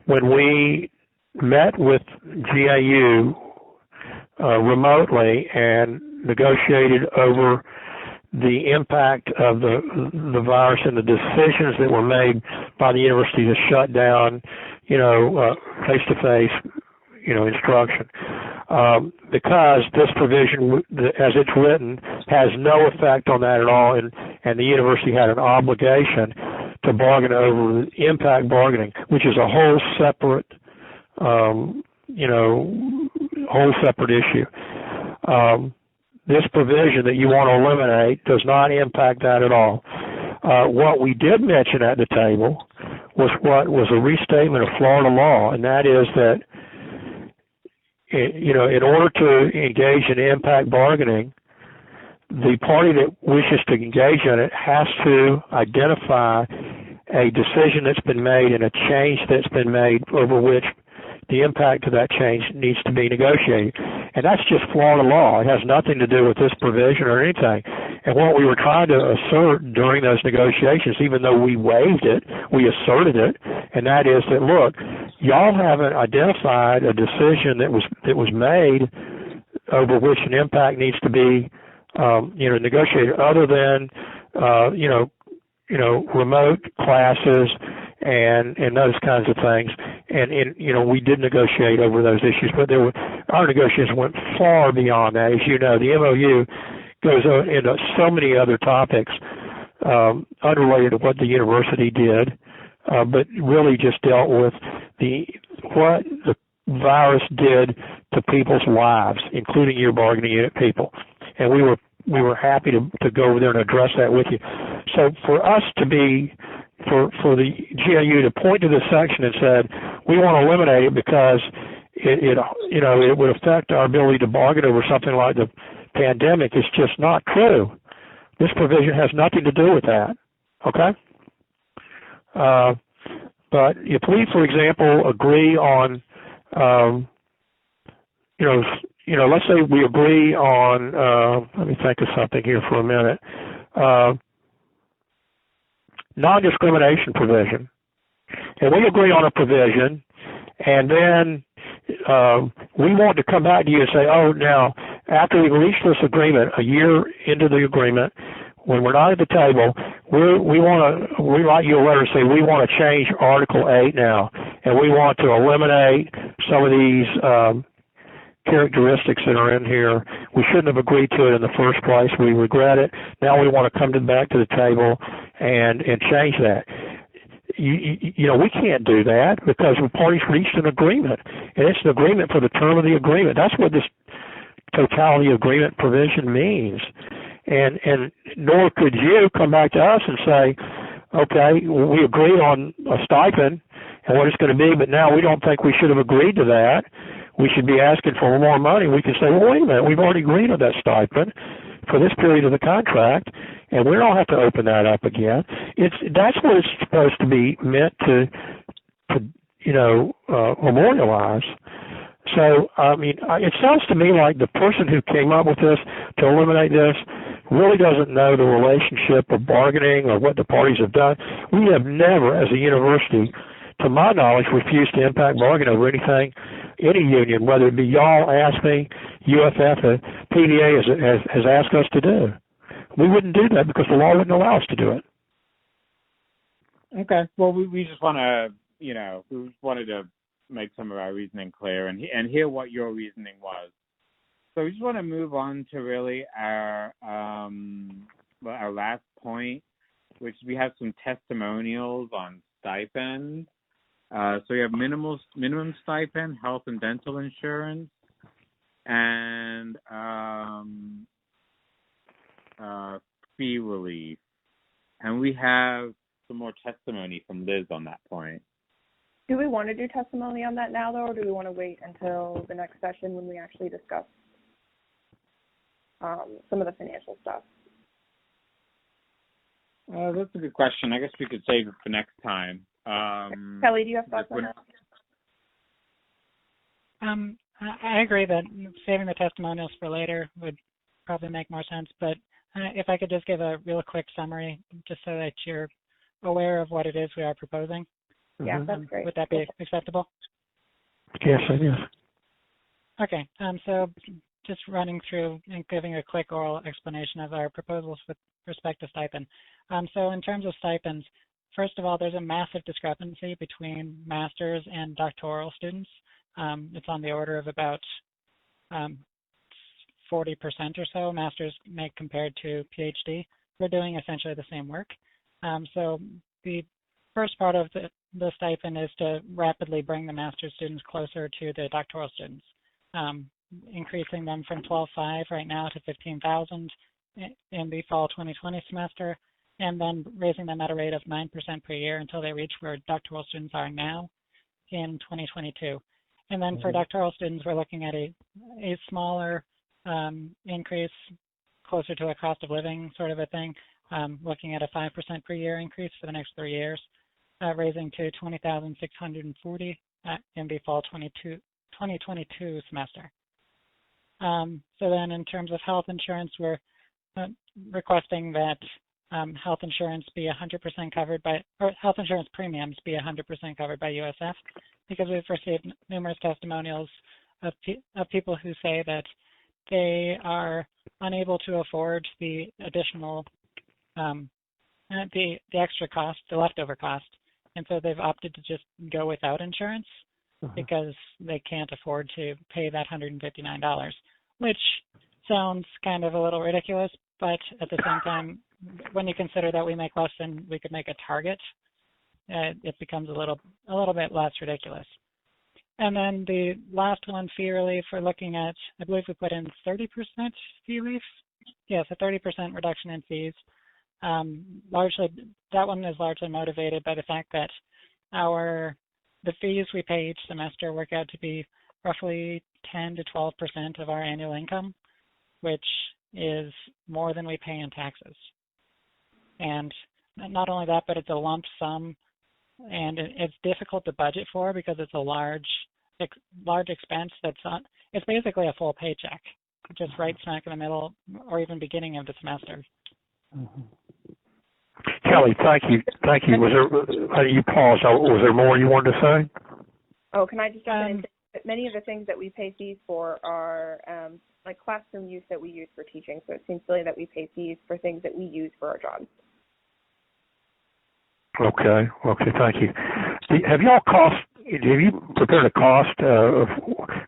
when we met with GAU remotely and negotiated over the impact of the virus and the decisions that were made by the university to shut down, face-to-face, instruction. Because this provision, as it's written, has no effect on that at all, and the university had an obligation to bargain over impact bargaining, which is a whole separate, issue. This provision that you want to eliminate does not impact that at all. What we did mention at the table was what was a restatement of Florida law, and that is that, in order to engage in impact bargaining, the party that wishes to engage in it has to identify a decision that's been made and a change that's been made over which the impact of that change needs to be negotiated. And that's just Florida law. It has nothing to do with this provision or anything. And what we were trying to assert during those negotiations, even though we waived it, we asserted it, and that is that, look, y'all haven't identified a decision that was made over which an impact needs to be negotiated, other than remote classes and those kinds of things. And we did negotiate over those issues, but our negotiations went far beyond that. As you know, the MOU goes into so many other topics unrelated to what the university did, but really just dealt with what the virus did to people's lives, including your bargaining unit people. And we were happy to go over there and address that with you. So for us to be, for the GAU to point to this section and said, we want to eliminate it because it would affect our ability to bargain over something like the pandemic, is just not true. This provision has nothing to do with that. Okay? But if we, for example, agree on, let's say we agree on, let me think of something here for a minute, non-discrimination provision. And we agree on a provision, and then we want to come back to you and say, oh, now, after we reach this agreement, a year into the agreement, when we're not at the table, we write you a letter and say we want to change Article 8 now, and we want to eliminate some of these characteristics that are in here, we shouldn't have agreed to it in the first place. We regret it. Now we want to come back to the table and change that. You know, we can't do that because the parties reached an agreement, and it's an agreement for the term of the agreement. That's what this totality agreement provision means. And nor could you come back to us and say, okay, we agreed on a stipend and what it's going to be, but now we don't think we should have agreed to that. We should be asking for more money. We can say, well, wait a minute, we've already agreed on that stipend for this period of the contract, and we don't have to open that up again. That's what it's supposed to be meant to memorialize. So, I mean, it sounds to me like the person who came up with this to eliminate this really doesn't know the relationship of bargaining or what the parties have done. We have never, as a university, to my knowledge, refused to impact bargain over anything, any union, whether it be y'all, ASME, UFF, or PVA has asked us to do. We wouldn't do that because the law wouldn't allow us to do it. Okay. Well, we just want to, we wanted to make some of our reasoning clear and hear what your reasoning was. So we just want to move on to really our last point, which we have some testimonials on stipend. So we have minimum stipend, health and dental insurance, and fee relief. And we have some more testimony from Liz on that point. Do we want to do testimony on that now, though, or do we want to wait until the next session when we actually discuss some of the financial stuff? That's a good question. I guess we could save it for next time. Kelly, do you have thoughts on that? I agree that saving the testimonials for later would probably make more sense, but if I could just give a real quick summary, just so that you're aware of what it is we are proposing. Yeah, that's great. Would that be acceptable? Yes, it is. Okay, so just running through and giving a quick oral explanation of our proposals with respect to stipend. So in terms of stipends, first of all, there's a massive discrepancy between master's and doctoral students. It's on the order of about 40% or so masters make compared to PhD. We're doing essentially the same work. So the first part of the stipend is to rapidly bring the master's students closer to the doctoral students, increasing them from $12,500 right now to $15,000 in the fall 2020 semester, and then raising them at a rate of 9% per year until they reach where doctoral students are now in 2022. And then for doctoral students, we're looking at a smaller increase, closer to a cost of living sort of a thing, looking at a 5% per year increase for the next 3 years, raising to $20,640 in the fall 2022 semester. So then in terms of health insurance, we're requesting that health insurance be 100% covered by, or health insurance premiums be 100% covered by USF, because we've received numerous testimonials of people who say that they are unable to afford the additional, the extra cost, the leftover cost, and so they've opted to just go without insurance because they can't afford to pay that $159, which sounds kind of a little ridiculous, but at the same time, when you consider that we make less than we could make a target, it becomes a little bit less ridiculous. And then the last one, fee relief, we're looking at, I believe we put in 30% fee relief. Yes, a 30% reduction in fees. Largely, that one is largely motivated by the fact that the fees we pay each semester work out to be roughly 10 to 12% of our annual income, which is more than we pay in taxes. And not only that, but it's a lump sum, and it's difficult to budget for because it's a large expense it's basically a full paycheck, just right smack in the middle or even beginning of the semester. Kelly, thank you. Was there, you paused. Was there more you wanted to say? Oh, can I just jump in? Many of the things that we pay fees for are like classroom use that we use for teaching, so it seems silly that we pay fees for things that we use for our jobs. Okay, thank you. Have y'all cost have you prepared a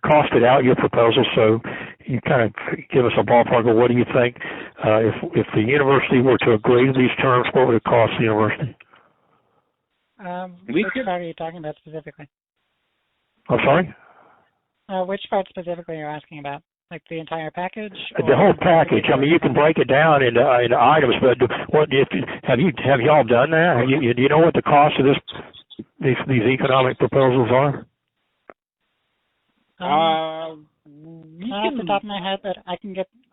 costed out your proposal so you kind of give us a ballpark of what do you think if the university were to agree to these terms, what would it cost the university? Which part are you talking about specifically? I'm sorry? Which part specifically are you asking about? Like the entire package? The whole package. I mean, you can break it down into items, but what have y'all done that? Do you know what the cost of these economic proposals are? Not off the top of my head, but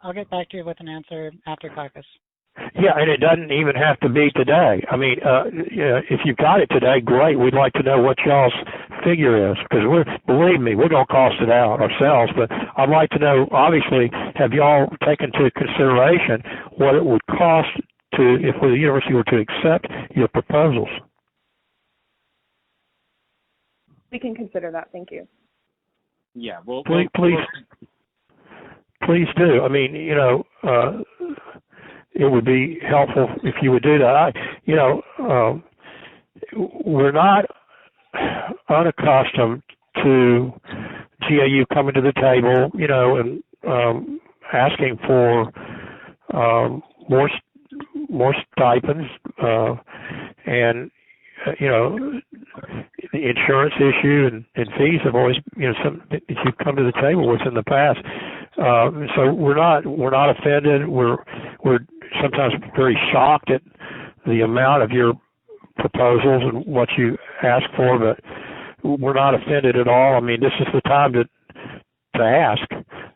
I'll get back to you with an answer after caucus. Yeah, and it doesn't even have to be today. I mean, if you've got it today, great. We'd like to know what y'all's figure is, because believe me, we're going to cost it out ourselves. But I'd like to know, obviously, have y'all taken into consideration what it would cost if the university were to accept your proposals? We can consider that. Thank you. Yeah, well, please do. I mean, it would be helpful if you would do that. We're not unaccustomed to GAU coming to the table, and asking for more stipends, and the insurance issue and fees have always, something that you've come to the table with in the past. So we're not offended. We're sometimes very shocked at the amount of your proposals and what you ask for, but we're not offended at all. I mean, this is the time to ask.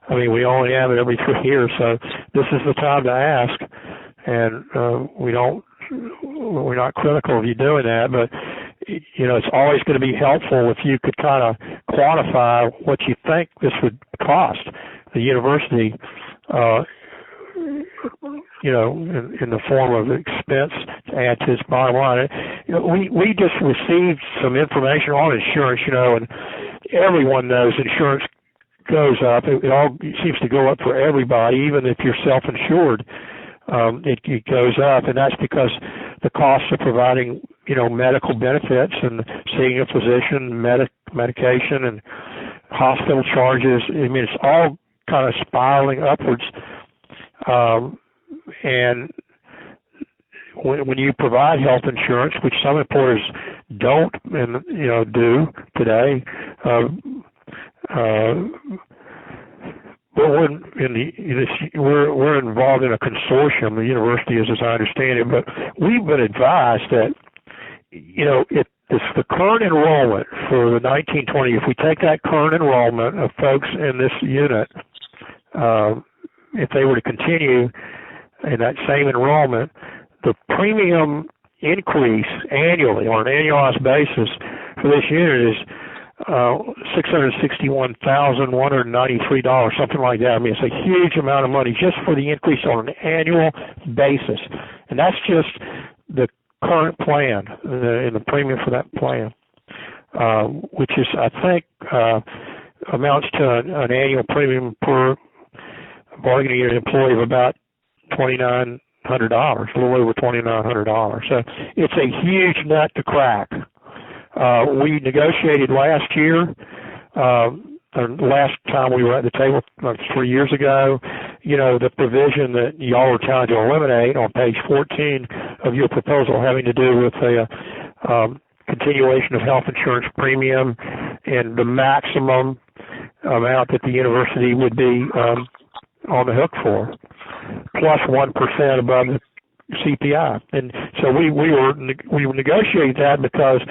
I mean, we only have it every 3 years, so this is the time to ask, and we're not critical of you doing that, but it's always going to be helpful if you could kind of quantify what you think this would cost the university, in the form of expense to add to its bottom line. We just received some information on insurance, and everyone knows insurance goes up. It all seems to go up for everybody, even if you're self-insured. It goes up, and that's because the cost of providing, medical benefits and seeing a physician, medication, and hospital charges. I mean, it's all kind of spiraling upwards. And when you provide health insurance, which some employers don't and do today, but we're involved in a consortium. The university is, as I understand it, but we've been advised that it's the current enrollment for the 1920. If we take that current enrollment of folks in this unit, if they were to continue in that same enrollment, the premium increase annually on an annualized basis for this unit is $661,193, something like that. I mean, it's a huge amount of money just for the increase on an annual basis, and that's just the current plan, in the premium for that plan, which is, I think, amounts to an annual premium per bargaining unit employee of about $2,900, a little over $2,900. So it's a huge nut to crack. We negotiated last year, the last time we were at the table, like 3 years ago, the provision that y'all were trying to eliminate on page 14 of your proposal, having to do with a continuation of health insurance premium and the maximum amount that the university would be on the hook for, plus 1% above the CPI. And so we negotiated that because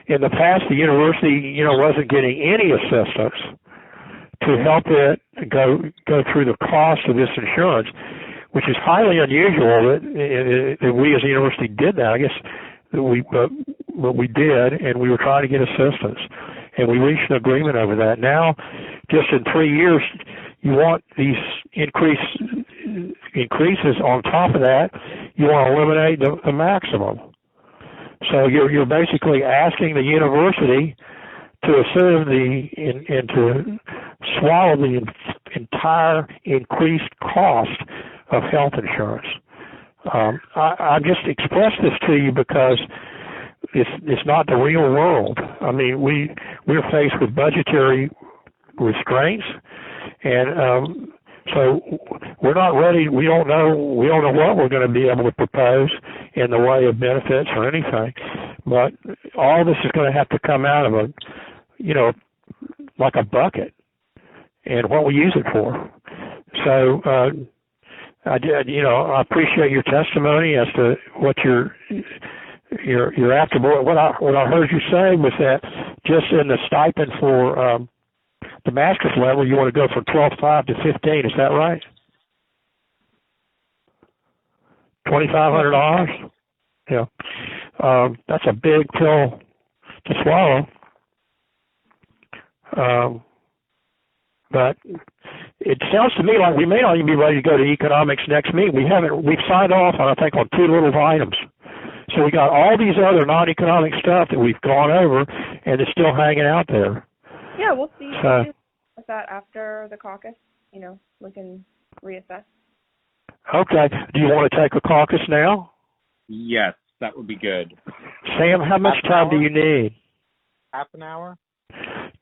in the past the university wasn't getting any assistance to help it go through the cost of this insurance, which is highly unusual that we as a university did that. I guess that we did, and we were trying to get assistance, and we reached an agreement over that. Now, just in 3 years, you want these increases on top of that. You want to eliminate the maximum. So you're basically asking the university to assume and to swallow the entire increased cost of health insurance. I just expressed this to you because it's not the real world. I mean, we're faced with budgetary restraints, and so we're not ready. We don't know what we're going to be able to propose in the way of benefits or anything. But all this is going to have to come out of like a bucket, and what we use it for. So I appreciate your testimony as to what you're after. But what I heard you say was that just in the stipend for the master's level, you want to go from 12.5 to 15. Is that right? $2,500. Yeah, that's a big pill to swallow. But it sounds to me like we may not even be ready to go to economics next meeting. We've signed off on, I think, on 2 little items. So we got all these other non-economic stuff that we've gone over, and it's still hanging out there. Yeah, we'll see with that after the caucus. We can reassess. Okay. Do you want to take a caucus now? Yes, that would be good. Sam, how much time do you need? Half an hour?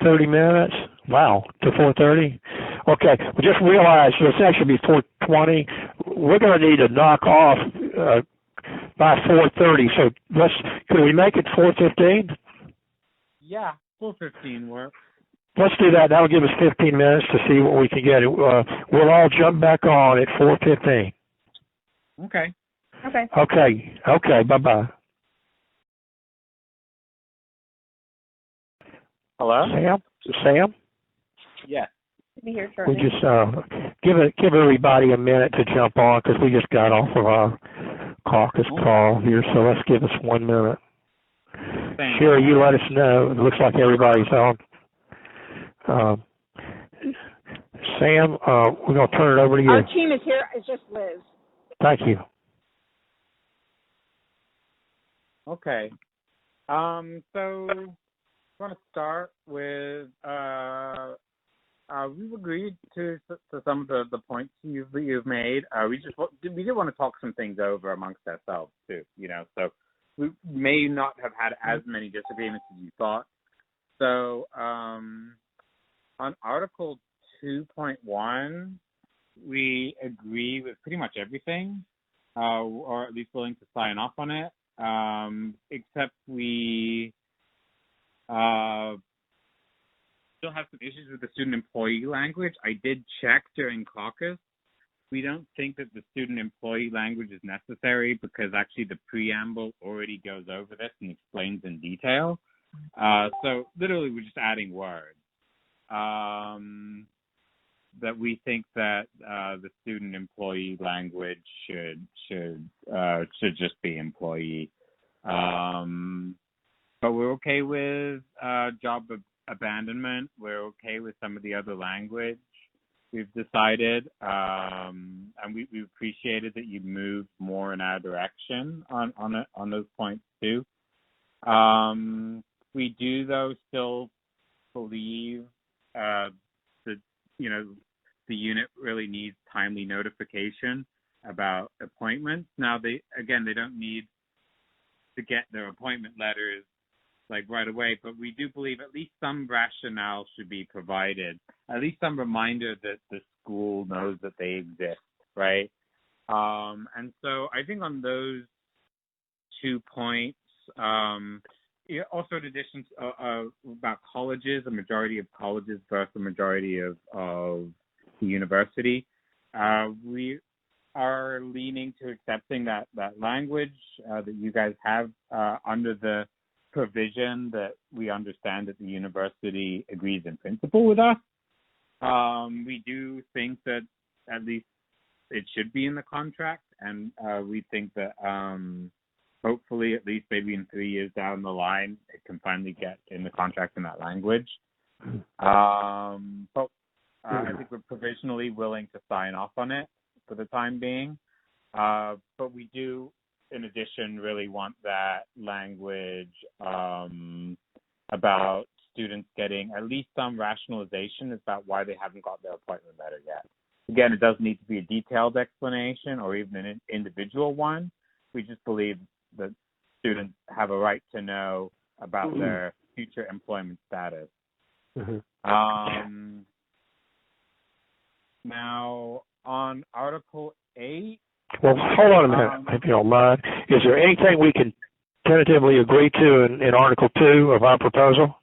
30 minutes? Wow, to 4:30? Okay, well, just realize this actually be 4:20. We're going to need to knock off by 4:30, so could we make it 4:15? Yeah, 4:15 works. Let's do that. That'll give us 15 minutes to see what we can get. We'll all jump back on at 4:15. Okay. Okay, bye-bye. Hello? Sam? Yes. Be here We shortly. just give everybody a minute to jump on because we just got off of our caucus call here, so let's give us 1 minute. Thanks. Sherry, you let us know. It looks like everybody's on. Sam, we're going to turn it over to you. Our team is here. It's just Liz. Thank you. Okay. So I want to start with we've agreed to some of the points you've made. We did want to talk some things over amongst ourselves too. So we may not have had as many disagreements as you thought. So on Article 2.1, we agree with pretty much everything, or at least willing to sign off on it, except we still have some issues with the student employee language. I did check during caucus. We don't think that the student employee language is necessary because actually the preamble already goes over this and explains in detail. So literally we're just adding words. That we think that the student employee language should just be employee. But we're okay with job abandonment. We're okay with some of the other language we've decided, and we appreciated that you moved more in our direction on those points too. We do though still believe the unit really needs timely notification about appointments. Now they don't need to get their appointment letters like right away, but we do believe at least some rationale should be provided, at least some reminder that the school knows that they exist, right? And so I think on those 2 points, also in addition to, about colleges, a majority of colleges versus a majority of the university, we are leaning to accepting that language that you guys have under the provision that we understand that the university agrees in principle with us. We do think that at least it should be in the contract, and we think that hopefully at least maybe in 3 years down the line it can finally get in the contract in that language. But I think we're provisionally willing to sign off on it for the time being. But we do, in addition, really want that language about students getting at least some rationalization about why they haven't got their appointment letter yet. Again, it doesn't need to be a detailed explanation or even an individual one. We just believe that students have a right to know about their future employment status. Now, on Article 8. Well, hold on a minute, if you don't mind. Is there anything we can tentatively agree to in Article 2 of our proposal?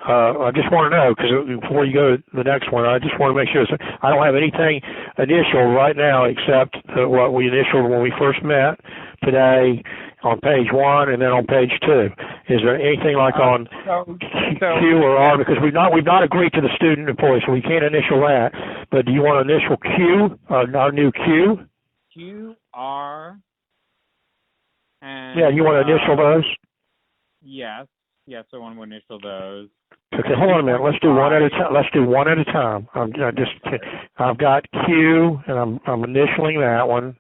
I just want to know, because before you go to the next one, I just want to make sure. I don't have anything initial right now except what we initialed when we first met today on page 1 and then on page 2. Is there anything like on Q or R? Because we've not agreed to the student employee, so we can't initial that. But do you want to initial Q, our new Q? Q, R, and... Yeah, you want to initial those? Yes, I want to initial those. Okay, hold on a minute. Let's do one at a time. I've got Q, and I'm initialing that one.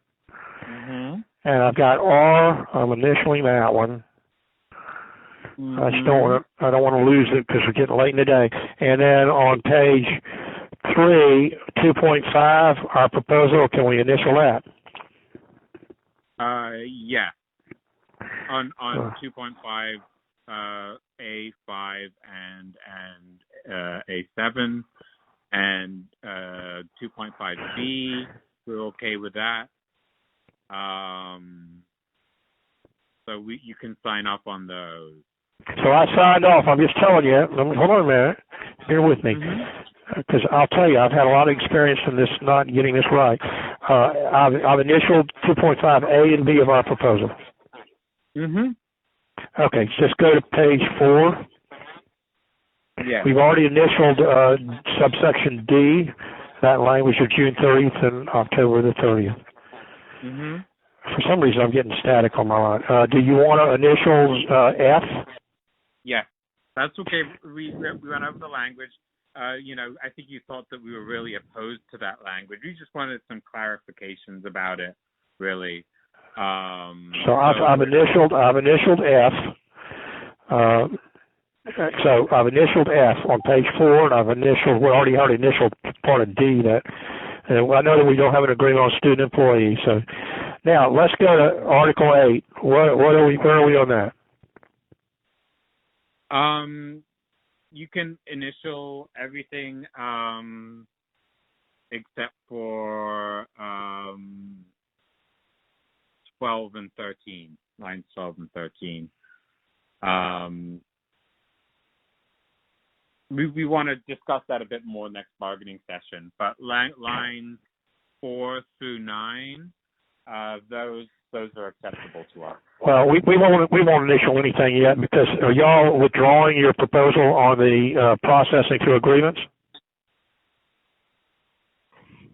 And I've got R. I'm initialing that one. I don't want to lose it because we're getting late in the day. And then on page 3, 2.5, our proposal. Can we initial that? Yeah. On 2.5. A5 and A7 and 2.5B, we're okay with that. So you can sign off on those. So I signed off. I'm just telling you. Hold on a minute. Bear with me. Because I'll tell you, I've had a lot of experience in this, not getting this right. I've initialed 2.5A and B of our proposal. Okay, so just go to page 4. Yeah. We've already initialed subsection D, that language of June 30th and October the 30th. For some reason, I'm getting static on my line. Do you want to initial F? Yeah, that's okay. We went over the language. I think you thought that we were really opposed to that language. We just wanted some clarifications about it, really. So I've initialed F. So I've initialed F on page 4, and I've initialed. We already initialed part of D. That I know that we don't have an agreement on student employees. So now let's go to Article 8. Where are we on that? You can initial everything except for 12 and 13, lines 12 and 13. We want to discuss that a bit more next bargaining session. But lines 4 through 9, those are acceptable to us. Well, we won't initial anything yet because are y'all withdrawing your proposal on the processing through agreements?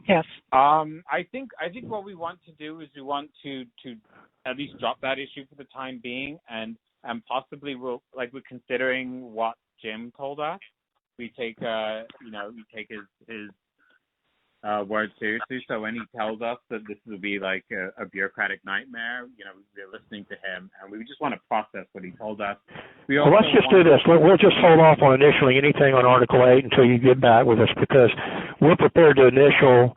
Yes. I think what we want to do is we want to at least drop that issue for the time being, and possibly we're considering what Jim told us. We take his word seriously. So when he tells us that this will be like a bureaucratic nightmare, we're listening to him, and we just want to process what he told us. Well, let's just do this. We'll just hold off on initialing anything on Article 8 until you get back with us, because we're prepared to initial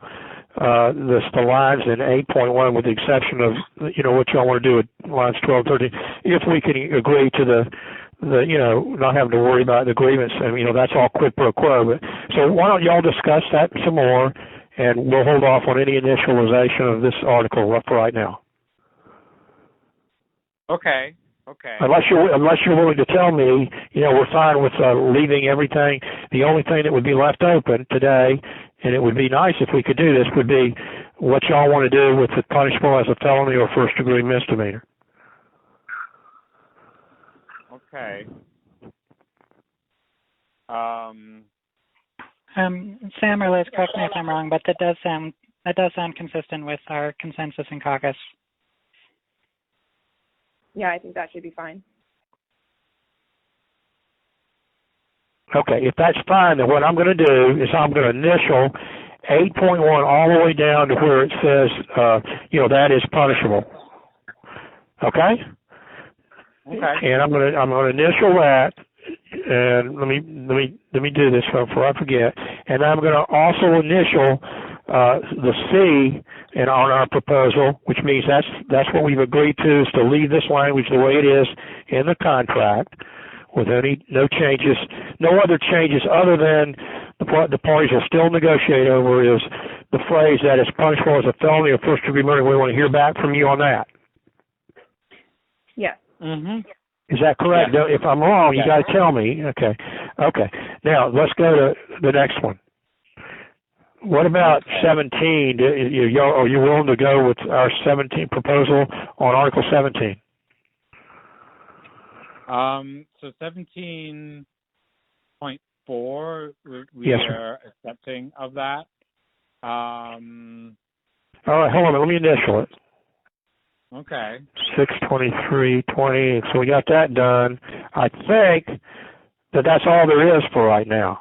the lines in 8.1 with the exception of what y'all want to do with lines 12, 13. If we can agree to the not having to worry about the agreements, and that's all quid pro quo. But so why don't y'all discuss that some more, and we'll hold off on any initialization of this article up right now. Okay. Unless you're willing to tell me, we're fine with leaving everything. The only thing that would be left open today, and it would be nice if we could do this, would be what y'all want to do with the punishable as a felony or first-degree misdemeanor. Okay. Sam or Liz, correct me if I'm wrong, but that does sound consistent with our consensus in caucus. Yeah, I think that should be fine. Okay, if that's fine, then what I'm going to do is I'm going to initial 8.1 all the way down to where it says, that is punishable. Okay? Okay. And I'm going to initial that, and let me do this before I forget. And I'm going to also initial the C on our proposal, which means that's what we've agreed to, is to leave this language the way it is in the contract, with no changes, no other changes other than the parties will still negotiate over is the phrase that is punishable as a felony or first-degree murder. We want to hear back from you on that. Yes. Mm-hmm. Is that correct? Yeah. If I'm wrong, you got to tell me. Okay. Now let's go to the next one. What about 17? Are you willing to go with our 17 proposal on Article 17? So 17.4, we Yes, are accepting of that. All right, hold on. Let me initial it. Okay. 62320. So we got that done. I think that's all there is for right now.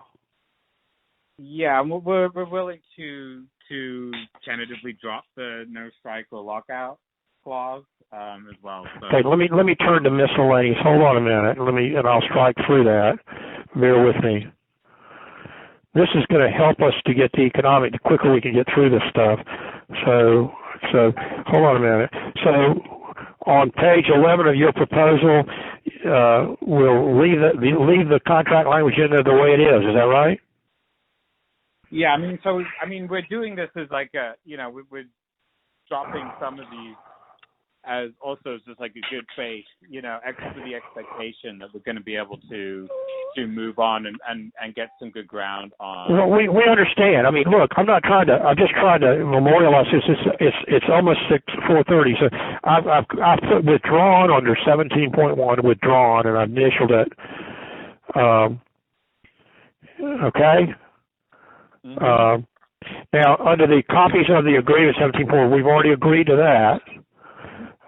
Yeah, we're willing to tentatively drop the no strike or lockout clause as well. So. Okay, let me turn to miscellaneous. Hold on a minute. And I'll strike through that. Bear with me. This is going to help us to get the quicker we can get through this stuff. So hold on a minute. So on page 11 of your proposal, we'll leave the contract language in there the way it is. Is that right? Yeah, we're doing this as like we're dropping some of these as also just like a good faith, for the expectation that we're going to be able to move on and get some good ground on. Well, we understand. Look, I'm just trying to memorialize this. It's almost 4:30, so I've put withdrawn under 17.1, withdrawn, and I've initialed it. Okay. Mm-hmm. Now, under the copies of the agreement 17.4, we've already agreed to that.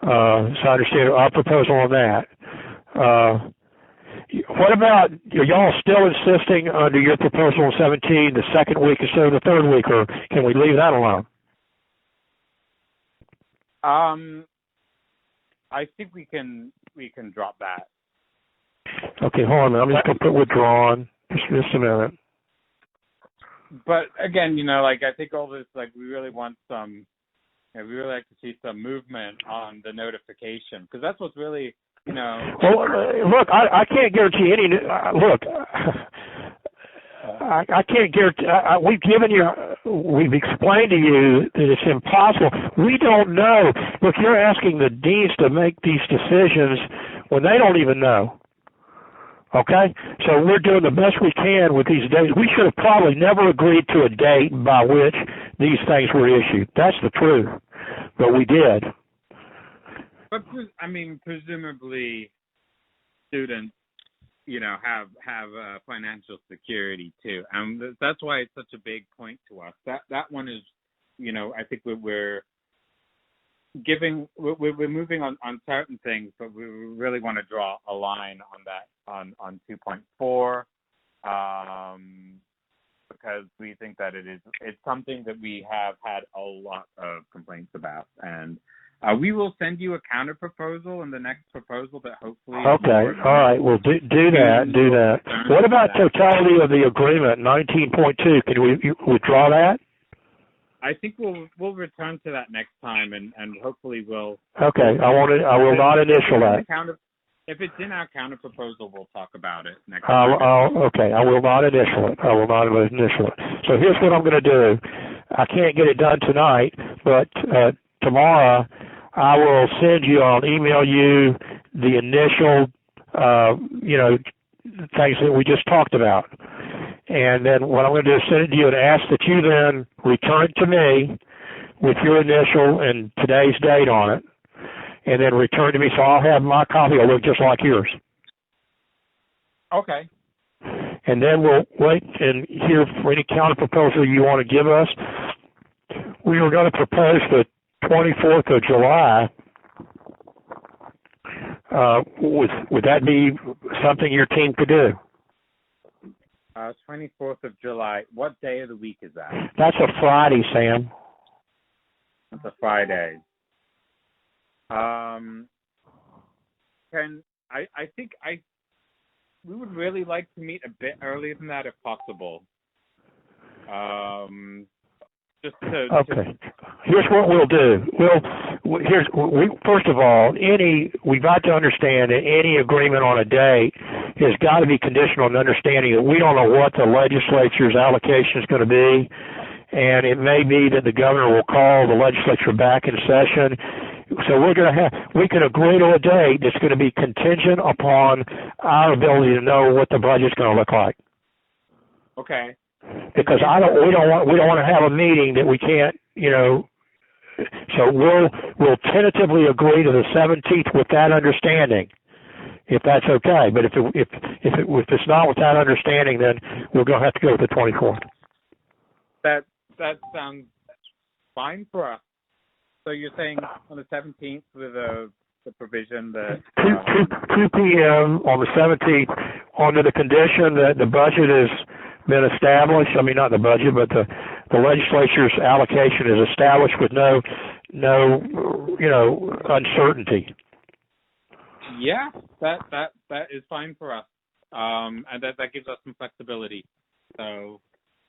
So I understand our proposal on that. What about, are y'all still insisting under your proposal on 17 the second week instead of the third week, or can we leave that alone? I think we can drop that. Okay, hold on a minute. I'm just going to put withdrawn. Just a minute. But again, I think all this, we really want some, we really like to see some movement on the notification, because that's what's really, Well, look, I can't guarantee any. Look, I can't guarantee. We've explained to you that it's impossible. We don't know. Look, you're asking the deans to make these decisions when they don't even know. Okay? So we're doing the best we can with these dates. We should have probably never agreed to a date by which these things were issued. That's the truth. But we did. But, presumably students, have financial security too. And that's why it's such a big point to us. That one is, I think we're moving on certain things, but we really want to draw a line on that, on 2.4, because we think that it's something that we have had a lot of complaints about. And we will send you a counter proposal in the next proposal that hopefully. Okay, all right. Well, do that. What about totality of the agreement, 19.2? Can we withdraw that? I think we'll return to that next time, and hopefully we'll. Okay, I will not initial that. If it's in our counter proposal, we'll talk about it next time. Okay, I will not initial it. So here's what I'm going to do. I can't get it done tonight, but tomorrow I will send you. I'll email you the initial, things that we just talked about. And then what I'm going to do is send it to you and ask that you then return it to me with your initial and today's date on it, and then return to me so I'll have my copy. It'll look just like yours. Okay. And then we'll wait and hear for any counter proposal you want to give us. We were going to propose the 24th of July. Would that be something your team could do? 24th of July. What day of the week is that? That's a Friday, Sam. That's a Friday. We would really like to meet a bit earlier than that if possible. Okay. Here's what we'll do. First of all, we've got to understand that any agreement on a date has got to be conditional on understanding that we don't know what the legislature's allocation is going to be, and it may be that the governor will call the legislature back in session. So we can agree to a date that's going to be contingent upon our ability to know what the budget's going to look like. Okay. Because we don't want to have a meeting that we can't, so we'll tentatively agree to the 17th with that understanding, if that's okay. But if it's not with that understanding, then we're going to have to go with the 24th. That sounds fine for us. So you're saying on the 17th with the provision that 2 p.m. on the 17th, under the condition that the budget has been established. I mean, not the budget, but the legislature's allocation is established with no uncertainty. Yeah, that is fine for us, and that gives us some flexibility. So.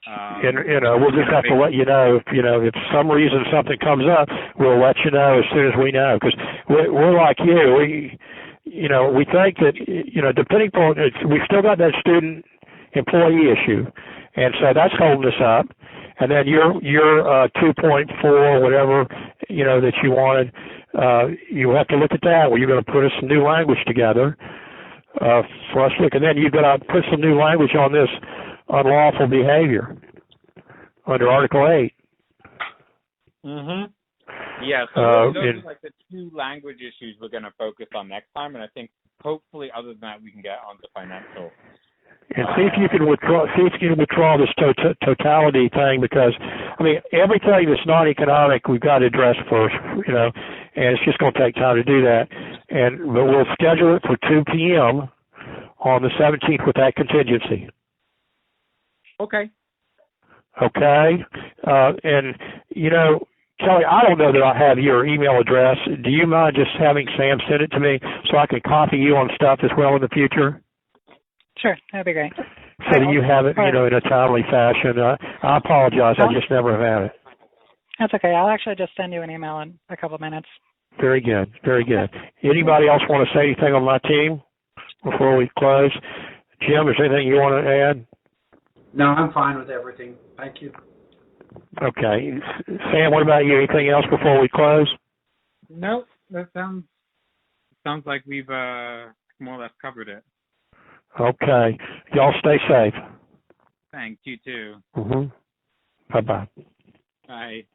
We'll just have to let you know if for some reason something comes up, we'll let you know as soon as we know, because we're like you. We think that depending on we've still got that student employee issue, and so that's holding us up. And then your 2.4 whatever that you wanted, you have to look at that. Well, you're going to put us some new language together for us to look, and then you've got to put some new language on this unlawful behavior under Article 8. Mhm. Yeah. So those are like the two language issues we're going to focus on next time, and I think hopefully, other than that, we can get on to financial. And see if you can withdraw this totality thing, because I mean everything that's not economic we've got to address first, and it's just going to take time to do that. But we'll schedule it for 2 p.m. on the 17th with that contingency. Okay. Okay. And Kelly, I don't know that I have your email address. Do you mind just having Sam send it to me so I can copy you on stuff as well in the future? Sure, that'd be great. So that you have it, in a timely fashion. I apologize. I just never have had it. That's okay. I'll actually just send you an email in a couple of minutes. Very good. Very good. Anybody else want to say anything on my team before we close? Jim, is there anything you want to add? No, I'm fine with everything. Thank you. Okay. Sam, what about you? Anything else before we close? No, that sounds like we've more or less covered it. Okay. Y'all stay safe. Thanks. You too. Mm-hmm. Bye-bye. Bye.